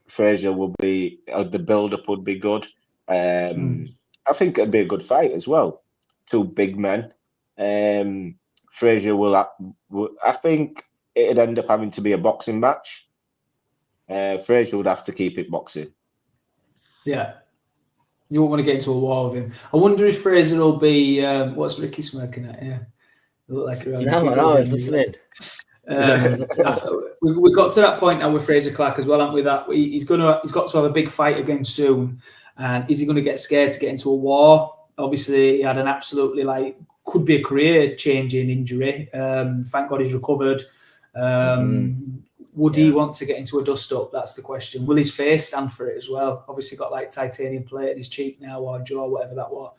Speaker 3: Fraser will be the build-up would be good. I think it'd be a good fight as well. Two big men. Fraser will. I think it'd end up having to be a boxing match. Fraser would have to keep it boxing. Yeah.
Speaker 2: You won't want to get into a war with him. I wonder if Fraser will be. What's Ricky smirking at? Yeah. Look like
Speaker 4: no, I was listening.
Speaker 2: We got to that point now with Fraser Clark as well, haven't we? That he's got to have a big fight again soon. And is he going to get scared to get into a war? Obviously, he had an absolutely could be a career-changing injury. Thank God he's recovered. Would he want to get into a dust-up? That's the question. Will his face stand for it as well? Obviously got titanium plate in his cheek now or jaw, whatever that was.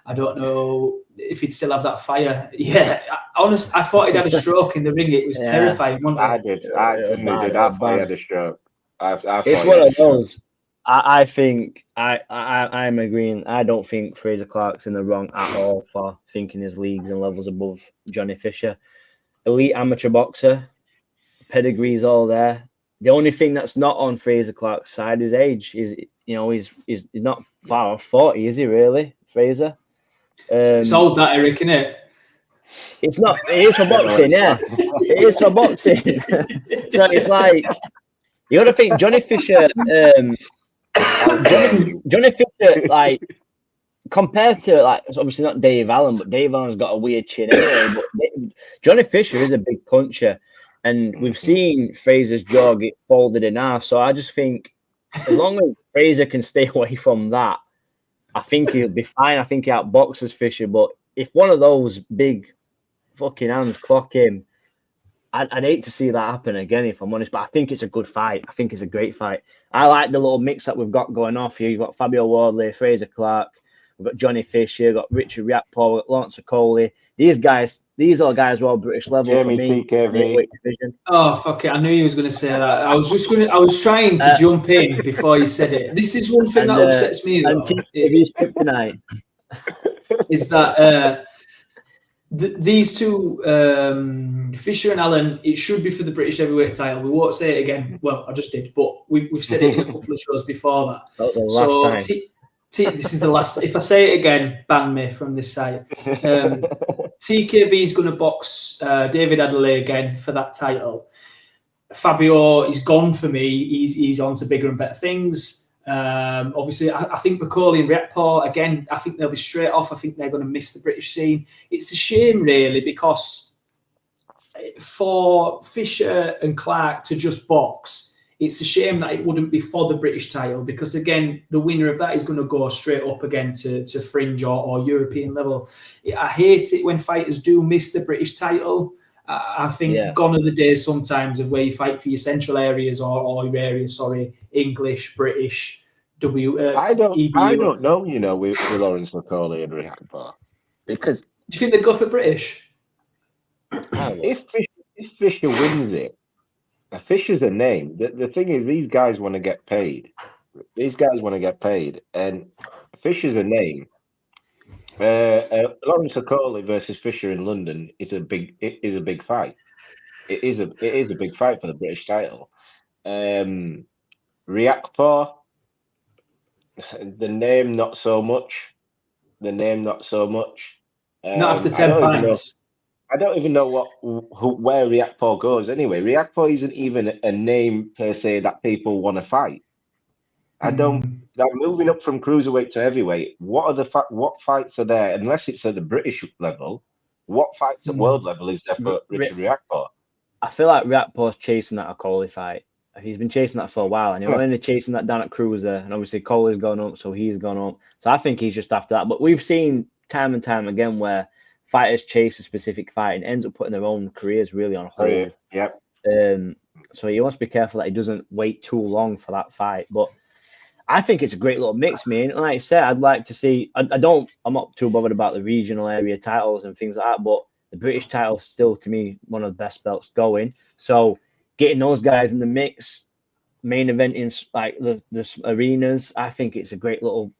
Speaker 2: I don't know if he'd still have that fire. Yeah, honestly, I thought he'd had a stroke in the ring. It was terrifying, wasn't it?
Speaker 3: I did. I thought he had a stroke.
Speaker 4: It's one of those. I think I'm agreeing. I don't think Fraser Clark's in the wrong at all for thinking his leagues and levels above Johnny Fisher. Elite amateur boxer, pedigree's all there. The only thing that's not on Fraser Clark's side is age. He's not far off 40, is he really, Fraser?
Speaker 2: It's old that, Eric, isn't it?
Speaker 4: It's not. It is for boxing, yeah. It is for boxing. So it's like you got to think Johnny Fisher. Johnny Fisher, compared to it's obviously not Dave Allen, but Dave Allen's got a weird chin anyway. But Johnny Fisher is a big puncher, and we've seen Fraser's jaw get folded in half. So I just think as long as Fraser can stay away from that, I think he'll be fine. I think he outboxes Fisher, but if one of those big fucking hands clock him, I'd hate to see that happen again, if I'm honest, but I think it's a good fight. I think it's a great fight. I like the little mix that we've got going off here. You've got Fabio Wardley, Fraser Clark. we've got Johnny Fisher, we've got Richard Riakporhe, we've got Lawrence Okoli. These are guys who are British level
Speaker 3: Jamie
Speaker 4: for me.
Speaker 3: TKV.
Speaker 4: Division.
Speaker 2: Oh fuck it! I knew he was going to say that. I was trying to jump in before you said it. This is one thing that upsets me though.
Speaker 4: TKV's kryptonite
Speaker 2: is that these two, Fisher and Allen, it should be for the British heavyweight title. We won't say it again. Well, I just did, but we've said it in a couple of shows before that.
Speaker 4: That was the last time.
Speaker 2: This is the last. If I say it again, ban me from this site. TKV is going to box David Adelaide again for that title. Fabio is gone for me. He's on to bigger and better things. Obviously, I think McCauley and Riakporhe, again, I think they'll be straight off. I think they're going to miss the British scene. It's a shame, really, because for Fisher and Clark to just box, it's a shame that it wouldn't be for the British title, because, again, the winner of that is going to go straight up again to fringe or European level. I hate it when fighters do miss the British title. I think gone are the days sometimes of where you fight for your central areas or your areas, English, British,
Speaker 3: I don't know, you know, with Lawrence McCauley and Riakporhe, because
Speaker 2: do you think they'd go for British?
Speaker 3: If Fisher wins it, Fisher's a name. The thing is, these guys want to get paid. And Fisher's a name. Lawrence McCauley versus Fisher in London is a big fight. It is a big fight for the British title. Riakporhe, the name not so much. Not after 10 pints. I don't even know where Riakporhe goes anyway. Riakporhe isn't even a name per se that people want to fight. They're moving up from cruiserweight to heavyweight. What fights are there? Unless it's at the British level, what fights at world level is there for Richard Riakporhe?
Speaker 4: I feel like Riakporhe's chasing that Okoli fight. He's been chasing that for a while, and he's only chasing that down at cruiser. And obviously, Okoli's gone up, so he's gone up. So I think he's just after that. But we've seen time and time again where fighters chase a specific fight and ends up putting their own careers really on hold.
Speaker 3: Yep.
Speaker 4: So he wants to be careful that he doesn't wait too long for that fight. But I think it's a great little mix, man. And like I said, I'd like to see. I'm not too bothered about the regional area titles and things like that, but the British title is still, to me, one of the best belts going. So getting those guys in the mix, main event in like the arenas, I think it's a great little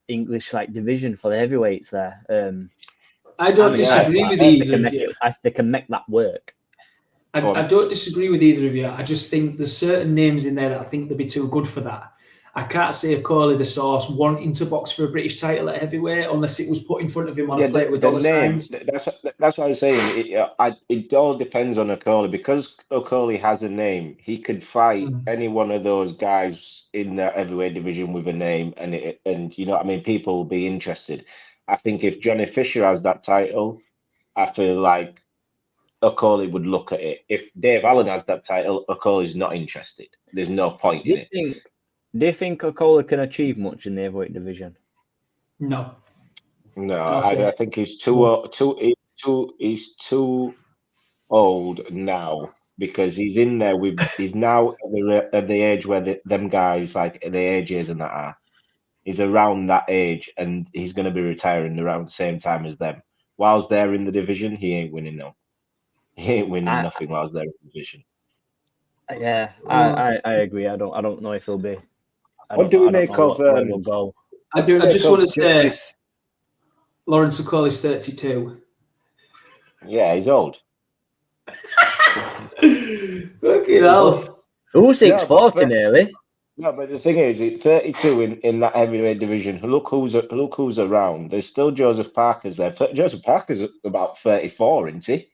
Speaker 4: English division for the heavyweights there.
Speaker 2: I don't disagree with either of you.
Speaker 4: They can make that work.
Speaker 2: I don't disagree with either of you. I just think there's certain names in there that I think they'd be too good for that. I can't see Okoli the Source wanting to box for a British title at heavyweight unless it was put in front of him on a plate with dollar signs.
Speaker 3: That's what I was saying. It all depends on Okoli, because Okoli has a name. He could fight any one of those guys in the heavyweight division with a name, and you know what I mean. People will be interested. I think if Johnny Fisher has that title, I feel like Okoli would look at it. If Dave Allen has that title, Okoli's not interested. There's no point in it.
Speaker 4: Do you think Okoli can achieve much in the heavyweight division?
Speaker 2: No.
Speaker 3: I think he's too old now, because he's in there he's now at the age where them guys like the ages and that are. He's around that age, and he's going to be retiring around the same time as them. Whilst they're in the division, he ain't winning though. He ain't winning nothing whilst they're in the division.
Speaker 4: Yeah, I agree. I don't know if he'll be.
Speaker 3: What do we make of?
Speaker 2: I just want to say, Lawrence Okoli's 32.
Speaker 3: Yeah, he's old.
Speaker 2: Fucking hell.
Speaker 4: Who's 640 nearly?
Speaker 3: No, but the thing is, it's 32 in that heavyweight division. Look who's around. There's still Joseph Parker's there. Joseph Parker's about 34, isn't he?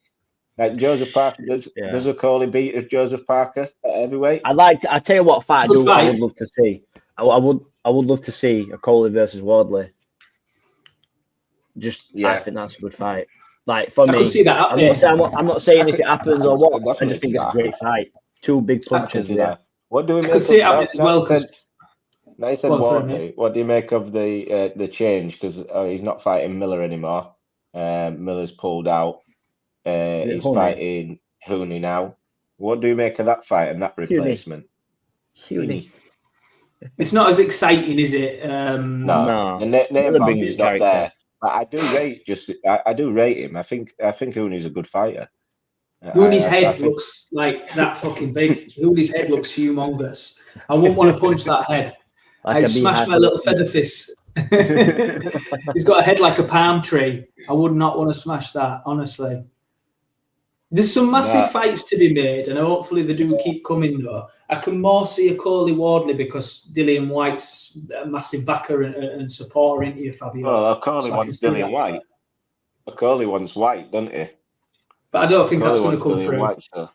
Speaker 3: Like Joseph Parker, does Okoli beat Joseph Parker at heavyweight?
Speaker 4: I tell you what fight I would love to see. I would love to see Okoli versus Wardley. I think that's a good fight. Like for me,
Speaker 2: could see that
Speaker 4: I'm not saying if it happens or what. I just think it's a great fight. Two big punches.
Speaker 3: Yeah. What do we make?
Speaker 2: I could see it happening as well. Because
Speaker 3: Nathan Wardley, what do you make of the change? Because he's not fighting Miller anymore. Miller's pulled out. He's fighting Hooney now. What do you make of that fight and that replacement?
Speaker 4: Hooney.
Speaker 2: It's not as exciting, is it?
Speaker 3: No, the name value is not there. But I do rate him. I think Huni's a good fighter.
Speaker 2: Huni's head looks like that fucking big. Huni's head looks humongous. I wouldn't want to punch that head. I'd smash my little feather fist. He's got a head like a palm tree. I would not want to smash that, honestly. There's some massive fights to be made, and hopefully they do keep coming, though. I can more see a Coley Wardley because Dillian White's a massive backer and supporter, isn't he, Fabio?
Speaker 3: Well, Coley wants Dillian White. Coley wants White, doesn't he?
Speaker 2: But I don't think that's going to come through.
Speaker 4: White, so.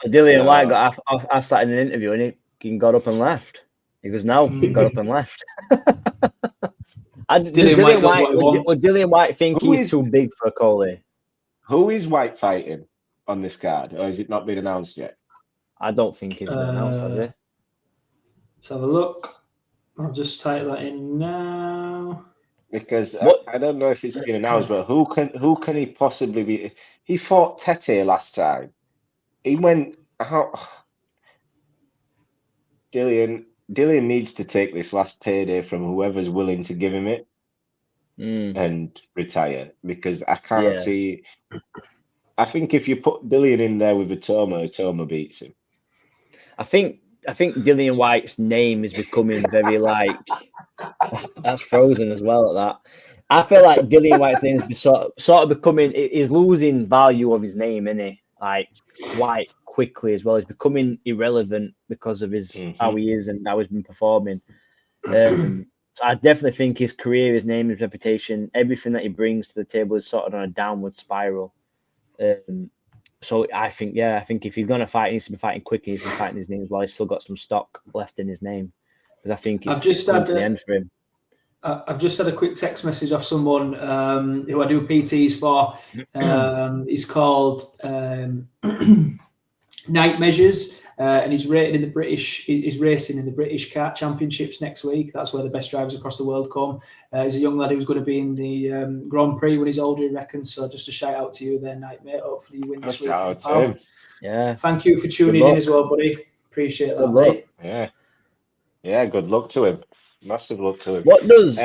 Speaker 4: Dillian White got asked that in an interview, and he got up and left. He goes, no, he got up and left. Would Dillian White think he's too big for Coley?
Speaker 3: Who is White fighting on this card, or has it not been announced yet?
Speaker 4: I don't think it's been announced, has it?
Speaker 2: Let's have a look. I'll just type that in now.
Speaker 3: Because I don't know if it's been announced, but who can he possibly be? He fought Tete last time. He went out. Dillian needs to take this last payday from whoever's willing to give him it and retire, because I can't see. I think if you put Dillian in there with Atoma beats him. I think
Speaker 4: Dillian White's name is becoming very like that's frozen as well at that. I feel like Dillian White's name is sort of becoming. He's losing value of his name, isn't he? Like White quickly as well. He's becoming irrelevant because of his how he is and how he's been performing. So I definitely think his career, his name, his reputation, everything that he brings to the table is sort of on a downward spiral. So I think if he's going to fight, he needs to be fighting quick. He needs to be fighting his name as well. He's still got some stock left in his name, because I think it's come to the end for him.
Speaker 2: I've just had a quick text message off someone who I do PTs for. He's called Night Measures, and he's rated in the British. He's racing in the British Kart Championships next week. That's where the best drivers across the world come. He's a young lad who's going to be in the Grand Prix when he's older, he reckons. So just a shout out to you there, Night Mate. Hopefully you win this week.
Speaker 4: Yeah.
Speaker 2: Thank you for tuning in as well, buddy. Appreciate that, mate.
Speaker 3: Yeah. Good luck to him. Massive luck to him.
Speaker 4: What does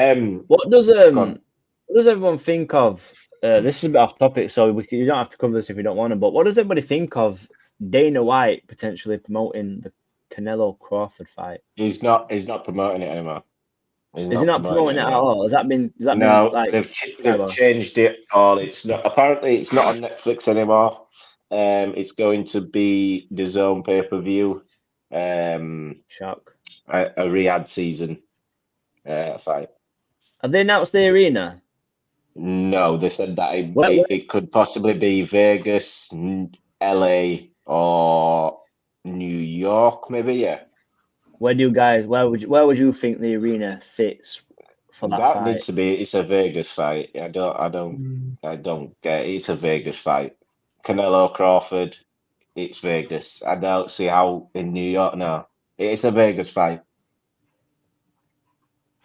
Speaker 4: everyone think of? This is a bit off topic, so you don't have to cover this if you don't want to. But what does everybody think of Dana White potentially promoting the Canelo Crawford fight?
Speaker 3: He's not promoting it anymore.
Speaker 4: Is he not promoting it at all? Has that been
Speaker 3: they've changed it all. It's not on Netflix anymore. It's going to be the Zone pay-per-view.
Speaker 4: Shock.
Speaker 3: A Riyadh season fight.
Speaker 4: Have they announced the arena?
Speaker 3: No, they said that it could possibly be Vegas, LA, or New York, maybe. Yeah.
Speaker 4: Where would you think the arena fits for that fight?
Speaker 3: Needs to be. It's a Vegas fight. I don't get it. It's a Vegas fight. Canelo Crawford. It's Vegas. I don't see how in New York. No, it's a Vegas fight.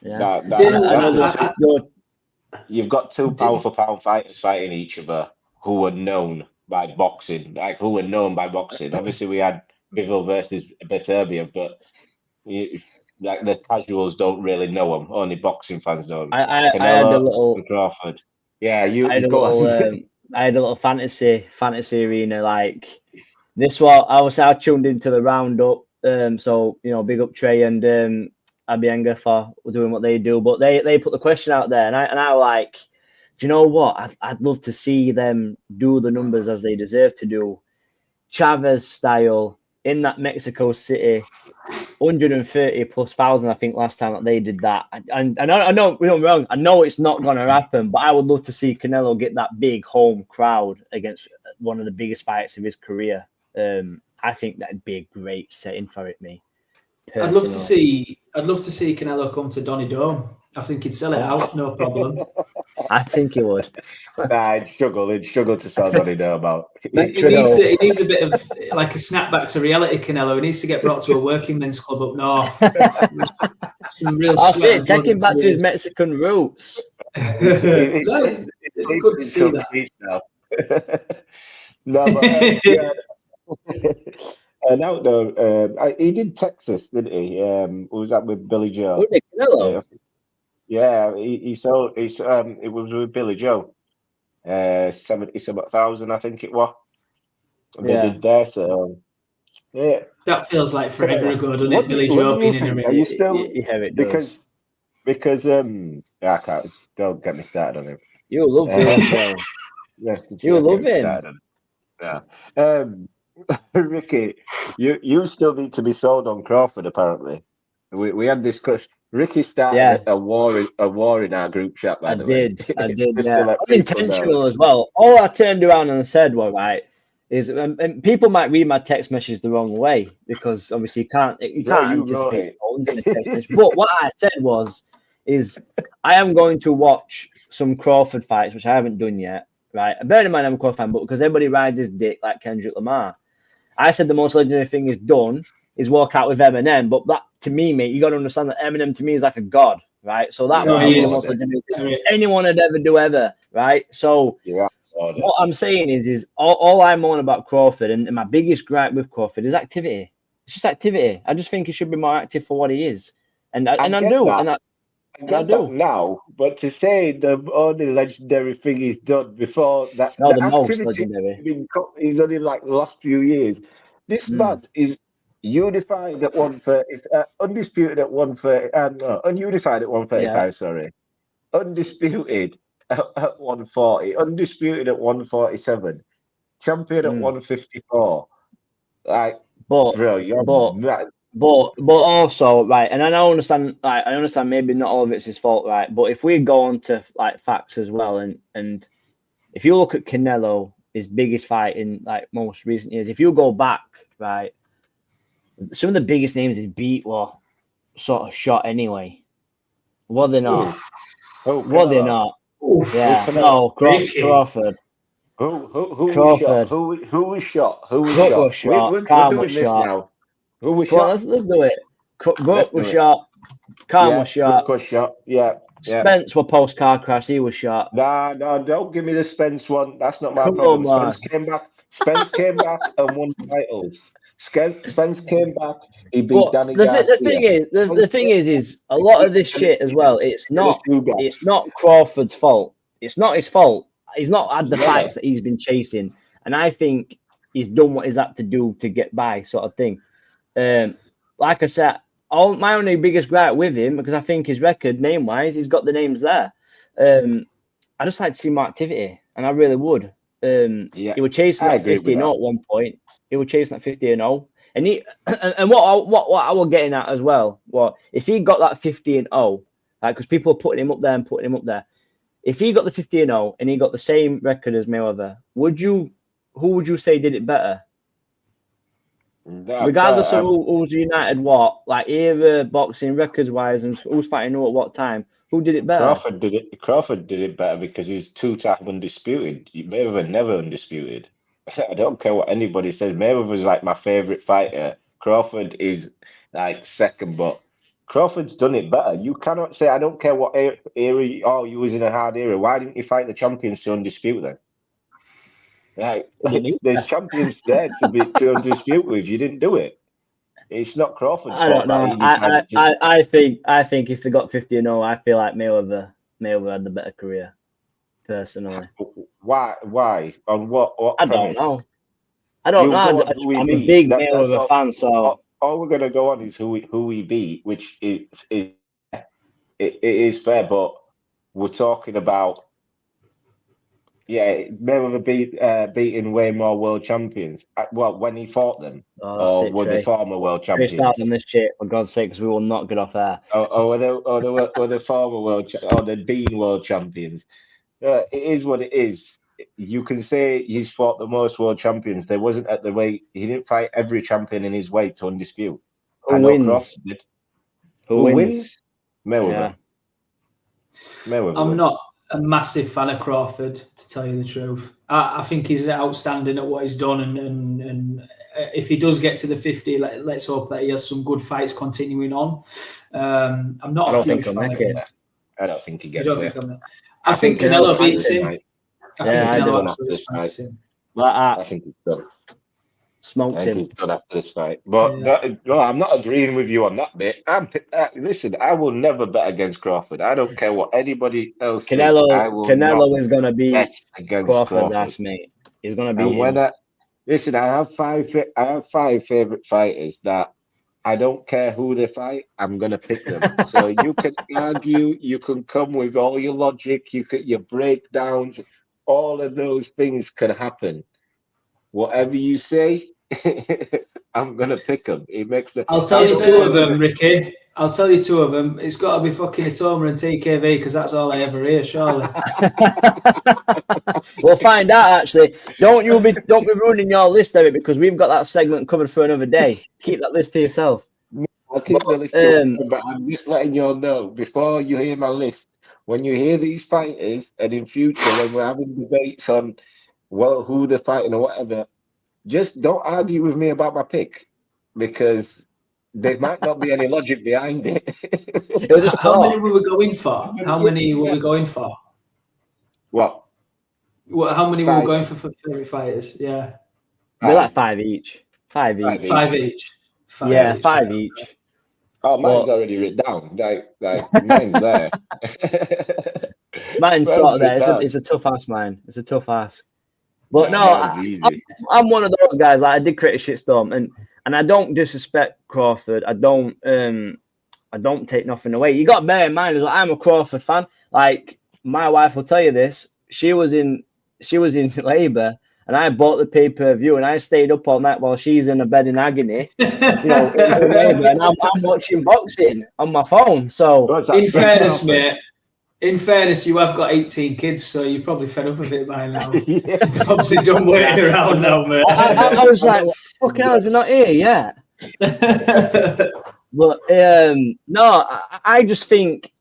Speaker 4: Yeah.
Speaker 3: You've got two pound for pound fighters fighting each other who are known by boxing. Obviously, we had Bivol versus Beterbiev, but the casuals don't really know them. Only boxing fans know them.
Speaker 4: I had a little
Speaker 3: Crawford. Yeah,
Speaker 4: I had a little fantasy arena like this. One I tuned into the roundup. So big up Trey and Abienga for doing what they do, but they put the question out there, and I like, do you know what? I'd love to see them do the numbers as they deserve to do, Chavez style in that Mexico City, 130,000+, I think last time that they did that. And I know we don't wrong. I know it's not going to happen, but I would love to see Canelo get that big home crowd against one of the biggest fights of his career. I think that'd be a great setting for it, me. Personally.
Speaker 2: I'd love to see Canelo come to Donny Dome. I think he'd sell it out, no problem.
Speaker 4: I think he would.
Speaker 3: He'd struggle to sell Donny Dome out.
Speaker 2: He needs a bit of like a snapback to reality, Canelo. He needs to get brought to a working men's club up north.
Speaker 4: Take him back to his Mexican roots.
Speaker 2: It's good to see that.
Speaker 3: No, but an outdoor. He did Texas, didn't he? Was that with Billy Joe?
Speaker 4: Who did Canelo?
Speaker 3: Yeah, he sold. It was with Billy Joe. 70,000, I think it was. They did there. So yeah,
Speaker 2: That feels like forever ago, doesn't
Speaker 3: what
Speaker 2: it?
Speaker 3: do
Speaker 2: Billy
Speaker 3: you, what
Speaker 2: Joe
Speaker 3: do you
Speaker 2: being in a
Speaker 3: think? Are
Speaker 2: ring.
Speaker 3: you still
Speaker 4: Yeah, it does.
Speaker 3: because I can't. Don't get me started on him.
Speaker 4: You love Billy Joe.
Speaker 3: Yeah,
Speaker 4: You
Speaker 3: don't
Speaker 4: love
Speaker 3: get me
Speaker 4: him.
Speaker 3: started on him. Yeah. Ricky, you still need to be sold on Crawford. Apparently, we had this question. Ricky started a war in our group chat. By the way,
Speaker 4: I did.
Speaker 3: Just
Speaker 4: Yeah,
Speaker 3: to let people
Speaker 4: unintentional
Speaker 3: know.
Speaker 4: as well. All I turned around and said was is, and people might read my text message the wrong way because obviously you can't anticipate tones in a text message. But what I said is I am going to watch some Crawford fights, which I haven't done yet. Right, bear in mind I'm a Crawford fan, but because everybody rides his dick like Kendrick Lamar, I said the most legendary thing he's done is walk out with Eminem. But that, to me, mate, you got to understand that Eminem to me is like a god, right? So that would be the most legendary thing anyone would ever do ever, right? So what I'm saying is all I'm on about Crawford, and my biggest gripe with Crawford is activity. It's just activity. I just think he should be more active for what he is, and I do.
Speaker 3: I get that now, but to say the only legendary thing he's done before that,
Speaker 4: the most
Speaker 3: activity
Speaker 4: legendary.
Speaker 3: He's only like the last few years. This man is unified at 130, undisputed at 130, ununified at 135. Sorry, undisputed at 140, undisputed at 147, champion at 154. Like, bro, you're mad.
Speaker 4: But also, right, and I understand, like, I understand maybe not all of it's his fault, right? But if we go on to like facts as well, and if you look at Canelo, his biggest fight in like most recent years, if you go back, right, some of the biggest names he beat were sort of shot anyway. Were they not? Were they not? Yeah, no, Crawford.
Speaker 3: Who was shot? Who was shot? We're doing this now. Who was shot?
Speaker 4: Let's do it. Brook was shot. Khan was shot.
Speaker 3: Brook was shot. Yeah.
Speaker 4: Spence was post car crash. He was shot.
Speaker 3: Nah, don't give me the Spence one. That's not my problem. Spence came back and won titles. Spence came back. He beat Danny Garcia.
Speaker 4: The thing is a lot of this shit as well. It's not Crawford's fault. It's not his fault. He's not had the fights that he's been chasing, and I think he's done what he's had to do to get by, sort of thing. Like I said, my only biggest gripe with him, because I think his record name-wise, he's got the names there. I just like to see more activity, and I really would. He was chasing at 50-0 at one point. He was chasing at 50-0, and what I was getting at as well. Well, if he got that 50-0, like, because people are putting him up there. If he got the 50-0 and he got the same record as Mayweather, who would you say did it better? Regardless of who's United like era, boxing, records wise, and who's fighting who at what time, who did it better?
Speaker 3: Crawford did it better because he's two-time undisputed. Mayweather never undisputed. I don't care what anybody says. Mayweather's like my favorite fighter. Crawford is like second, but Crawford's done it better. You cannot say I don't care what era. Oh, you was in a hard era. Why didn't you fight the champions to undispute them? Like, there's champions there to undispute with. You didn't do it. It's not Crawford's fault.
Speaker 4: I don't know. I think if they got 50-0, I feel like Mayweather had the better career, personally.
Speaker 3: Why? On what
Speaker 4: I don't know. I'm a big Mayweather fan, so
Speaker 3: all we're gonna go on is who we beat, which it is fair, but we're talking about Mayweather beating way more world champions. Well, when he fought them, or were they former world champions?
Speaker 4: Start on this shit for God's sake, because we will not get off there.
Speaker 3: Were the former world or the being world champions? It is what it is. You can say he's fought the most world champions. There wasn't at the weight. He didn't fight every champion in his weight to undispute.
Speaker 4: Who wins?
Speaker 3: Who wins? Mayweather. Mayweather.
Speaker 2: I'm not a massive fan of Crawford, to tell you the truth. I think he's outstanding at what he's done, and if he does get to the 50, let's hope that he has some good fights continuing on. I'm not.
Speaker 3: I don't think he'll make it. I don't think he gets there.
Speaker 2: I think Canelo beats him. I think Canelo
Speaker 3: absolutely smacks him. I think he's done.
Speaker 4: Smoked
Speaker 3: I think
Speaker 4: him.
Speaker 3: he's done after this fight. But no, I'm not agreeing with you on that bit. Listen, I will never bet against Crawford. I don't care what anybody else says. I will not
Speaker 4: Canelo is gonna be
Speaker 3: bet against
Speaker 4: Crawford's
Speaker 3: Crawford.
Speaker 4: ass, mate. He's gonna beat
Speaker 3: And when
Speaker 4: him.
Speaker 3: listen, I have five favorite fighters that I don't care who they fight. I'm gonna pick them. So you can argue, you can come with all your logic, your breakdowns, all of those things can happen. Whatever you say, I'm gonna pick them. It makes the.
Speaker 2: I'll tell you two of them, Ricky. I'll tell you two of them. It's got to be fucking Atoma and TKV because that's all I ever hear, surely.
Speaker 4: We'll find out. Actually, don't be ruining your list, Eric, because we've got that segment covered for another day. Keep that list to yourself.
Speaker 3: I'll keep the list, but I'm just letting you all know before you hear my list. When you hear these fighters, and in future when we're having debates on who they're fighting or whatever, just don't argue with me about my pick because there might not be any logic behind it.
Speaker 2: How many were we going for? How many were we going for?
Speaker 3: What?
Speaker 2: How many were we going for favorite fighters? Yeah.
Speaker 4: We're like 5 each. 5 each.
Speaker 2: 5 each.
Speaker 4: 5 each.
Speaker 3: Oh, mine's already written down. Like mine's there.
Speaker 4: Mine's sort of there. It's a tough ask, mine. It's a tough ask. But I'm one of those guys. Like, I did create a shitstorm, and I don't disrespect Crawford. I don't take nothing away. You got to bear in mind, as I'm a Crawford fan. Like, my wife will tell you this. She was in labour, and I bought the pay-per-view, and I stayed up all night while she's in a bed in agony, in labour, and I'm watching boxing on my phone. So,
Speaker 2: in fairness, mate. In fairness, you have got 18 kids, so you're probably fed up with it by now. You're probably done waiting around now, mate.
Speaker 4: I was like, fuck hell, is it not here yet? But no, I just think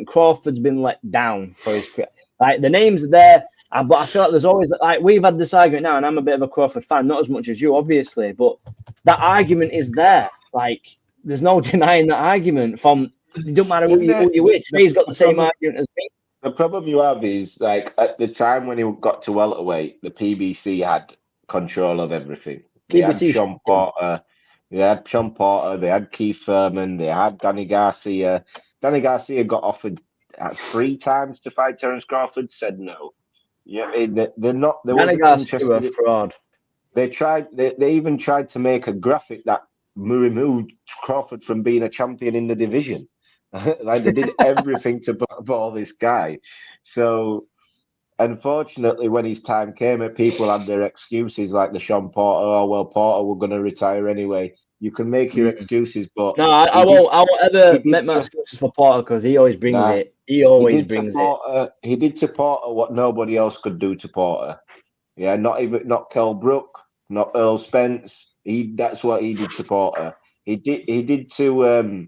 Speaker 4: Crawford's been let down for his the names are there, but I feel like there's always we've had this argument now, and I'm a bit of a Crawford fan, not as much as you, obviously, but that argument is there. Like, there's no denying that argument from. It don't matter who you with. He's got the same argument as me.
Speaker 3: The problem you have is, like, at the time when he got to welterweight, the PBC had control of everything. They had Sean Porter, they had Keith Thurman, they had Danny Garcia. Danny Garcia got offered 3 times to fight Terence Crawford, said no. Yeah, they're not.
Speaker 4: Danny Garcia was a fraud.
Speaker 3: They tried. They even tried to make a graphic that removed Crawford from being a champion in the division. Like, they did everything to blackball this guy. So, unfortunately, when his time came, people had their excuses, like the Sean Porter. Oh well, Porter were going to retire anyway. You can make your excuses, but
Speaker 4: no, I won't ever make my excuses for Porter because he always brings it. He always brings it.
Speaker 3: He did to Porter what nobody else could do to Porter. Yeah, not Kell Brook, not Earl Spence. That's what he did to Porter. He did to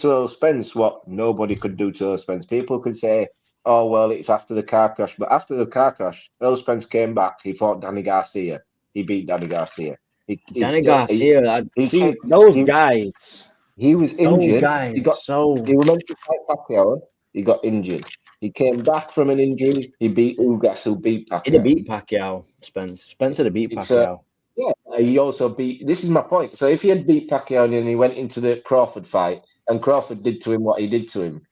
Speaker 3: Earl Spence what nobody could do to Earl Spence. People could say, oh, well, it's after the car crash. But after the car crash, Earl Spence came back. He fought Danny Garcia. He beat Danny Garcia.
Speaker 4: Those guys.
Speaker 3: He was injured.
Speaker 4: Guys,
Speaker 3: he was meant to fight Pacquiao. He got injured. He came back from an injury. He beat Ugas, who beat Pacquiao.
Speaker 4: He beat Pacquiao, Spence. Spencer beat Pacquiao.
Speaker 3: Yeah, he also beat. This is my point. So if he had beat Pacquiao and he went into the Crawford fight, and Crawford did to him what he did to him,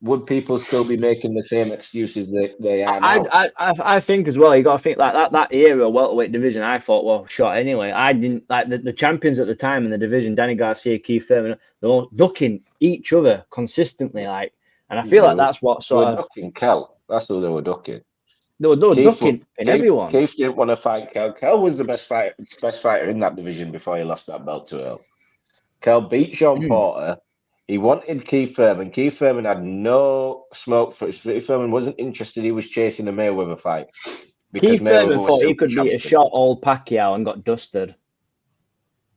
Speaker 3: would people still be making the same excuses they are now?
Speaker 4: I think as well. You got to think like that era welterweight division. I thought, well, shot anyway. I didn't like the champions at the time in the division. Danny Garcia, Keith Thurman, they're all ducking each other consistently. Like, and I feel like that's what sort of
Speaker 3: ducking Kell. That's who they were ducking.
Speaker 4: They were ducking everyone.
Speaker 3: Keith didn't want to fight Kell. Kell was the best fighter in that division before he lost that belt to Earl. Kell beat Sean Porter. He wanted Keith Thurman. Keith Thurman had no smoke for it. Keith Thurman wasn't interested. He was chasing the Mayweather fight.
Speaker 4: Keith Thurman thought he could beat a shot old Pacquiao and got dusted.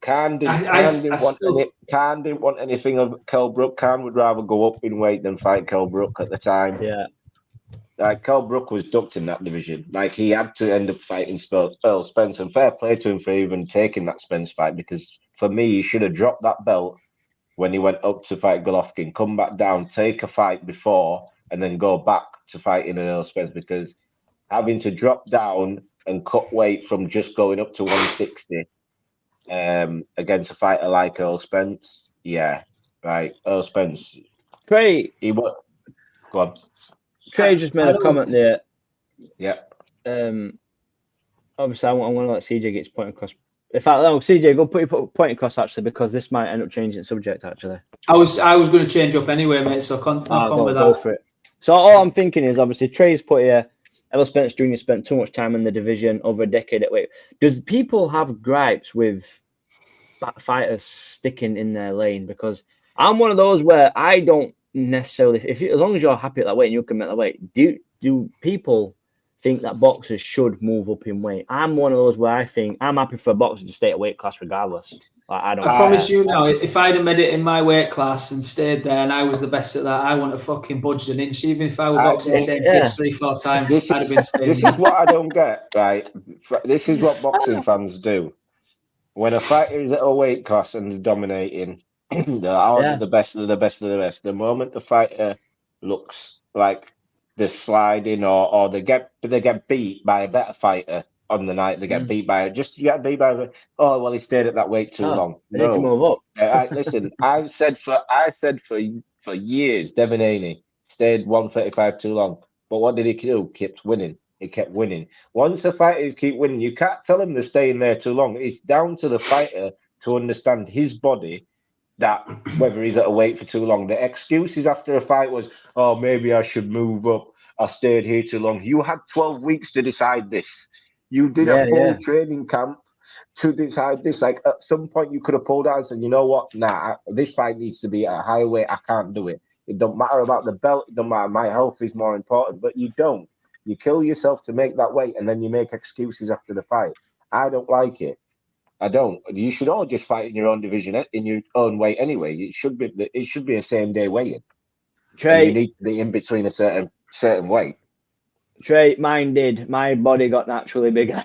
Speaker 3: Khan didn't want anything of Kell Brook. Khan would rather go up in weight than fight Kell Brook at the time.
Speaker 4: Yeah.
Speaker 3: Like, Kell Brook was ducked in that division. Like, he had to end up fighting Earl Spence. And fair play to him for even taking that Spence fight, because for me, he should have dropped that belt when he went up to fight Golovkin, come back down, take a fight before, and then go back to fighting Earl Spence, because having to drop down and cut weight from just going up to 160 against a fighter like Earl Spence. Yeah, right. Earl Spence.
Speaker 4: Trey,
Speaker 3: He was. Go on.
Speaker 4: Trey just made a comment there.
Speaker 3: Yeah.
Speaker 4: Obviously, I'm going to let CJ get his point across. In fact, no, CJ, go put your point across actually, because this might end up changing the subject. Actually,
Speaker 2: I was going to change up anyway, mate. So con with that.
Speaker 4: Go for it. So all I'm thinking is, obviously, Trey's put here. Errol Spence Jr. spent too much time in the division, over a decade at weight. Does people have gripes with fighters sticking in their lane? Because I'm one of those where I don't necessarily, as long as you're happy at that weight and you can make that weight, do people think that boxers should move up in weight? I'm one of those where I think I'm happy for a boxer to stay at weight class regardless. I
Speaker 2: promise you now, if I'd have made it in my weight class and stayed there and I was the best at that, I wouldn't have fucking budged an inch. Even if I were boxing the same pitch 3-4 times, I'd have been staying.
Speaker 3: This is what I don't get, right? This is what boxing fans do. When a fighter is at a weight class and dominating, they're the best of the best of the best. The moment the fighter looks like they're sliding or they get beat by a better fighter on the night, they get beat by oh well, he stayed at that weight too long.
Speaker 4: They need to move up.
Speaker 3: Listen, I said for years, Devin Haney stayed 135 too long. But what did he do? Kept winning. He kept winning. Once the fighters keep winning, you can't tell them they're staying there too long. It's down to the fighter to understand his body, that whether he's at a weight for too long. The excuses after a fight was, oh, maybe I should move up. I stayed here too long. You had 12 weeks to decide this. You did a full training camp to decide this. Like, at some point, you could have pulled out and said, you know what? Nah, this fight needs to be at a higher weight. I can't do it. It don't matter about the belt. It don't matter. My health is more important. But you don't. You kill yourself to make that weight, and then you make excuses after the fight. I don't like it. I don't. You should all just fight in your own division, in your own weight anyway. It should be a same day weigh-in. Trey, you need to be in between a certain weight.
Speaker 4: Trey, mine did. My body got naturally bigger.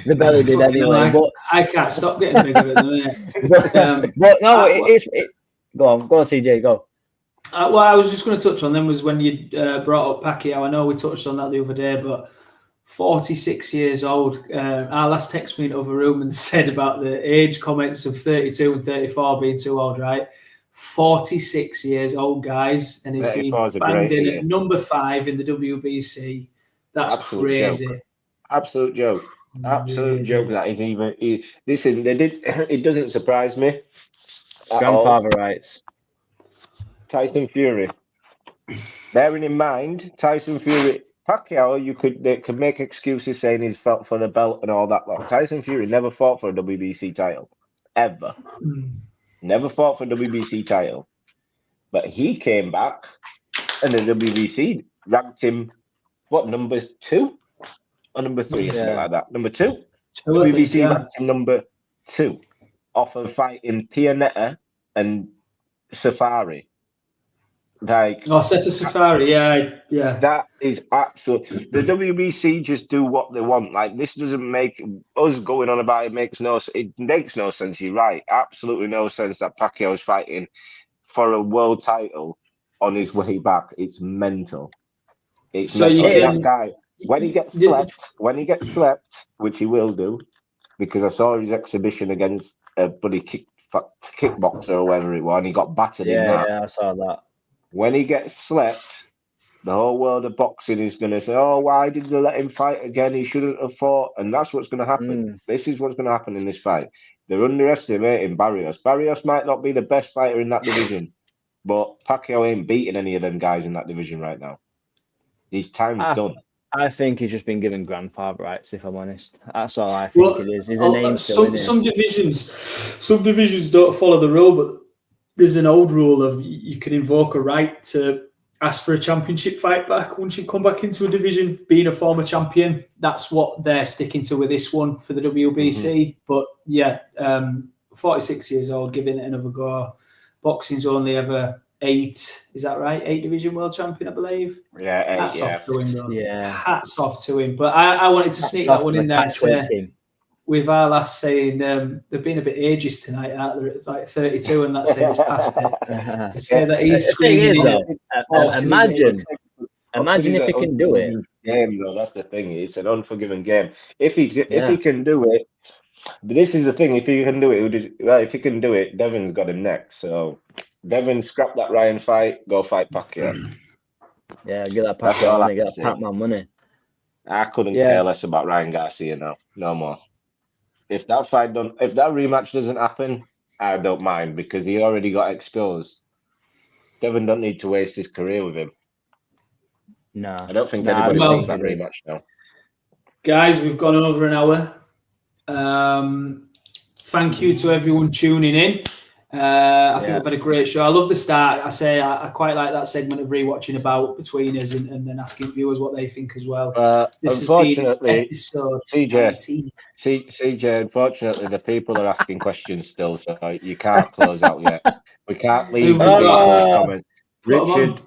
Speaker 4: The belly did anyway. But
Speaker 2: I can't stop getting bigger at the minute.
Speaker 4: But no, go on, CJ, go.
Speaker 2: Well, I was just going to touch on them was when you brought up Pacquiao. I know we touched on that the other day, but 46 years old. Our last text me in the other room and said about the age comments of 32 and 34 being too old, right? 46 years old, guys, and he's been banged in at number 5 in the WBC. That's crazy.
Speaker 3: Joke. Absolute joke. Absolute joke. That is even. Listen, it doesn't surprise me.
Speaker 4: Grandfather rights.
Speaker 3: Tyson Fury. Bearing in mind, Tyson Fury, Pacquiao, they could make excuses saying he's fought for the belt and all that. Tyson Fury never fought for a WBC title, ever. Never fought for a WBC title, but he came back, and the WBC ranked him number 2 or number 3 or something like that. Number 2. WBC ranked him number 2 off of fighting Pianetta and Safari.
Speaker 2: Sefa Safari, yeah.
Speaker 3: That is absolute. The WBC just do what they want. Like, this doesn't make us going on about it. Makes no sense. You're right. Absolutely no sense that Pacquiao is fighting for a world title on his way back. It's mental. It's so mental. That guy when he gets swept, which he will do, because I saw his exhibition against a bloody kickboxer or whatever it was, and he got battered in that.
Speaker 4: Yeah, I saw that.
Speaker 3: When he gets slept, the whole world of boxing is going to say, oh, why did they let him fight again? He shouldn't have fought. And that's what's going to happen. This is what's going to happen in this fight. They're underestimating Barrios. Barrios might not be the best fighter in that division, but Pacquiao ain't beating any of them guys in that division right now. His time's done.
Speaker 4: I think he's just been given grandfather rights, if I'm honest. That's all I think it is. He's a name still,
Speaker 2: some divisions don't follow the rule, but there's an old rule of you can invoke a right to ask for a championship fight back once you come back into a division, being a former champion. That's what they're sticking to with this one for the WBC. But yeah, 46 years old, giving it another go. Boxing's only ever 8, is that right? 8 division world champion, I believe.
Speaker 3: Yeah, 8,
Speaker 2: hats off to him, though.
Speaker 4: Yeah,
Speaker 2: hats off to him. But I wanted to sneak that one in there. With our last saying, they've been a bit ageist tonight, aren't they? Like 32 and that's age past it. To say that he's screaming
Speaker 4: Imagine if he can do it.
Speaker 3: Game, though, that's the thing. It's an unforgiving game. If he can do it, But this is the thing. If he can do it, if he can do it, Devon's got him next. So Devon, scrap that Ryan fight. Go fight Pacquiao.
Speaker 4: Yeah, get that Pacquiao money. Get that Pac-Man money.
Speaker 3: I couldn't care less about Ryan Garcia now. No more. If that rematch doesn't happen, I don't mind because he already got exposed. Devon don't need to waste his career with him.
Speaker 4: No,
Speaker 3: I don't think anybody wants that rematch now.
Speaker 2: Guys, we've gone over an hour. Thank you to everyone tuning in. I think we've had a great show. I love the start. I quite like that segment of rewatching about between us and then asking viewers what they think as well.
Speaker 3: Unfortunately,
Speaker 2: CJ,
Speaker 3: unfortunately, the people are asking questions still, so you can't close out yet. We can't leave comments.
Speaker 4: Richard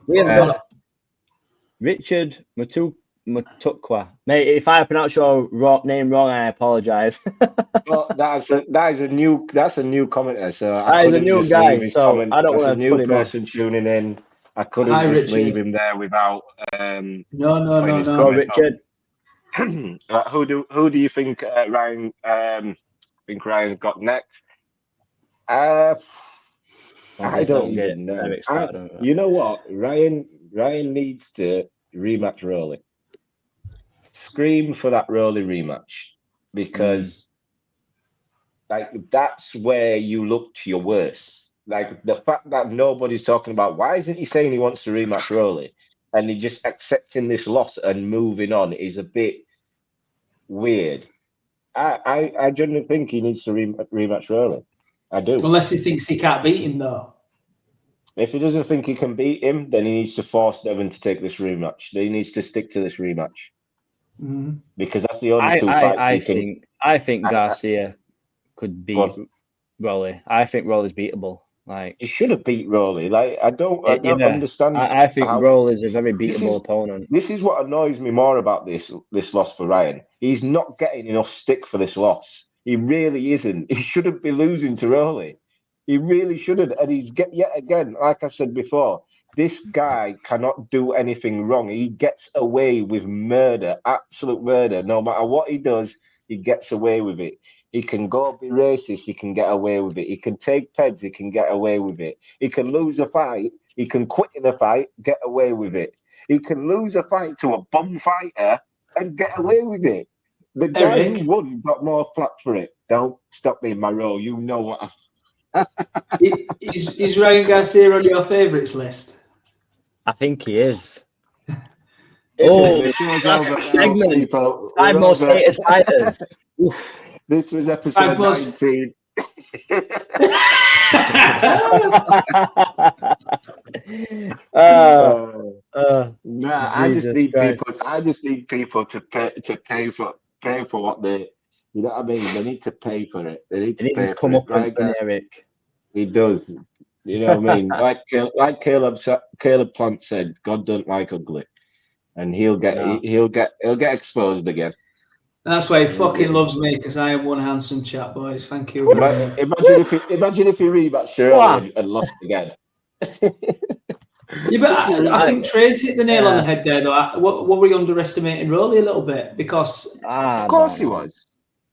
Speaker 4: Matukwa. Mate, if I pronounce your name wrong, I apologize.
Speaker 3: Well, that's a new commenter. So
Speaker 4: that is a new guy. So comment. I don't want to
Speaker 3: new
Speaker 4: put him
Speaker 3: person tuning in. I couldn't just leave him there without.
Speaker 2: No,
Speaker 4: Richard.
Speaker 3: Who do you think Ryan? Think Ryan got next? I don't even know. You know what? Ryan needs to rematch Rolly. Scream for that Rolly rematch because that's where you look to your worst. Like the fact that nobody's talking about why isn't he saying he wants to rematch Rolly and he just accepting this loss and moving on is a bit weird. I genuinely think he needs to rematch Rolly. I do.
Speaker 2: Unless he thinks he can't beat him though.
Speaker 3: If he doesn't think he can beat him, then he needs to force Devon to take this rematch. He needs to stick to this rematch. Because that's the only two fights
Speaker 4: I think Garcia could beat Rolly. I think Rolly's beatable. Like
Speaker 3: he should have beat Rolly. Like I don't understand.
Speaker 4: I think Rolly's a very beatable opponent.
Speaker 3: This is what annoys me more about this loss for Ryan. He's not getting enough stick for this loss. He really isn't. He shouldn't be losing to Rolly. He really shouldn't. And yet again, like I said before, this guy cannot do anything wrong. He gets away with murder, absolute murder. No matter what he does, he gets away with it. He can go be racist, he can get away with it. He can take peds, he can get away with it. He can lose a fight, he can quit in a fight, get away with it. He can lose a fight to a bum fighter and get away with it. The guy who won got more flack for it. Don't stop me in my role. You know what
Speaker 2: Is Ryan Garcia on your favourites list?
Speaker 4: I think he is. Segment. 5 most hated fighters.
Speaker 3: This was episode 19. I just need people to pay for what they, you know what I mean? They need to pay for it. They need to
Speaker 4: come up with Eric.
Speaker 3: He does. You know what I mean? Like Caleb Plant said, God don't like ugly, and he'll get exposed again.
Speaker 2: That's why he fucking loves me because I am one handsome chap, boys. Thank you.
Speaker 3: Imagine if he rematched Shirley and lost again.
Speaker 2: Yeah, but I think Trey's hit the nail on the head there, though. What were we underestimating Rolly a little bit? Because
Speaker 3: of course he was.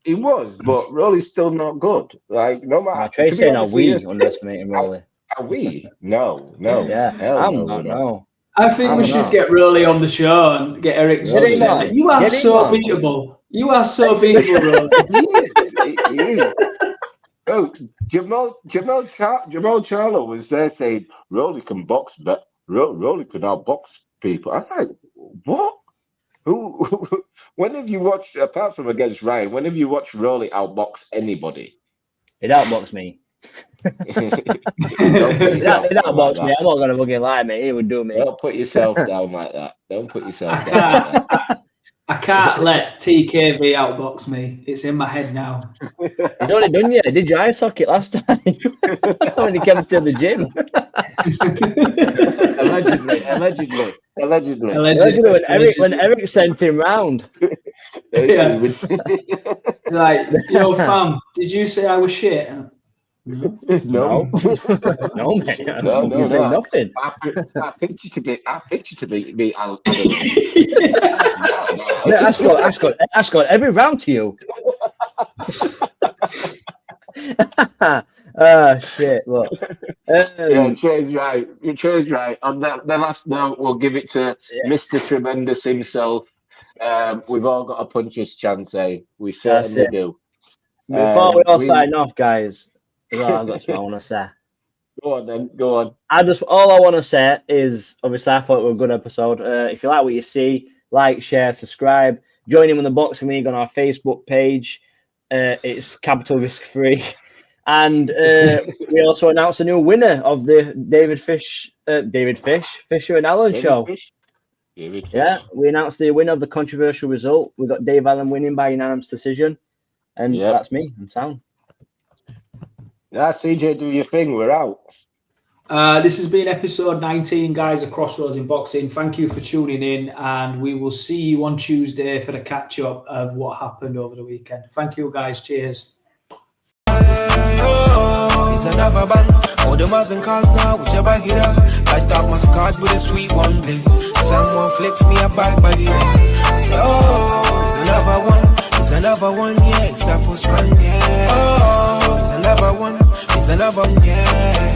Speaker 3: He was, but Rolly's still not good. Like no matter.
Speaker 4: Trey's saying, "Are we underestimating Rolly?"
Speaker 3: Are we? No.
Speaker 4: Yeah, I'm not. No.
Speaker 2: I think we should get Rolly on the show and get Eric to say, "You are so beatable. You are so beatable, Rolly."
Speaker 3: He is. Oh, Jamal Charlo was there saying Rolly can box, but Rolly can outbox people. I'm like, what? Who? When have you watched, apart from against Ryan, when have you watched Rolly outbox anybody?
Speaker 4: It outboxed me. It outboxed me. I'm not gonna fucking lie, mate. He would do me.
Speaker 3: Don't put yourself down like that. Don't put yourself down like that.
Speaker 2: I can't let TKV outbox me. It's in my head now.
Speaker 4: He's already done you. Did your eye socket last time when he came to the gym? Allegedly. When Eric sent him round.
Speaker 2: Yeah. Like, yo, fam, did you say I was shit?
Speaker 3: No,
Speaker 4: no, mate. You say nothing.
Speaker 3: I picked you to be I'll
Speaker 4: I scored every round to you. Oh shit! Look,
Speaker 3: Yeah, Trey's right. Trey's right. On the last note, we'll give it to
Speaker 4: Yeah.
Speaker 3: Mr. Tremendous himself. We've all got a puncher's chance, eh? We
Speaker 4: That's
Speaker 3: certainly
Speaker 4: it.
Speaker 3: do.
Speaker 4: Before we all
Speaker 3: we-
Speaker 4: sign off, guys, that's all I've got to I want to say.
Speaker 3: Go on then. Go on.
Speaker 4: All I want to say is, obviously, I thought it was a good episode. If you like what you see, like, share, subscribe. Join in with the Boxing League on our Facebook page. It's capital risk free. And we also announced a new winner of the Fisher and Allen show. Yeah, we announced the winner of the controversial result. We got Dave Allen winning by unanimous decision. And that's me. I'm sound.
Speaker 3: Yeah, CJ, do your thing. We're out.
Speaker 2: This has been episode 19, guys, of Crossroads in Boxing. Thank you for tuning in, and we will see you on Tuesday for the catch-up of what happened over the weekend. Thank you, guys. Cheers.
Speaker 1: It's another band. All the Muslim cars now, whichever get up. I thought my card with a sweet one place. Someone flips me a bag by it. So, it's another one. It's another one, yeah. Except for strong, yeah. Oh, it's another one. It's another one, yeah.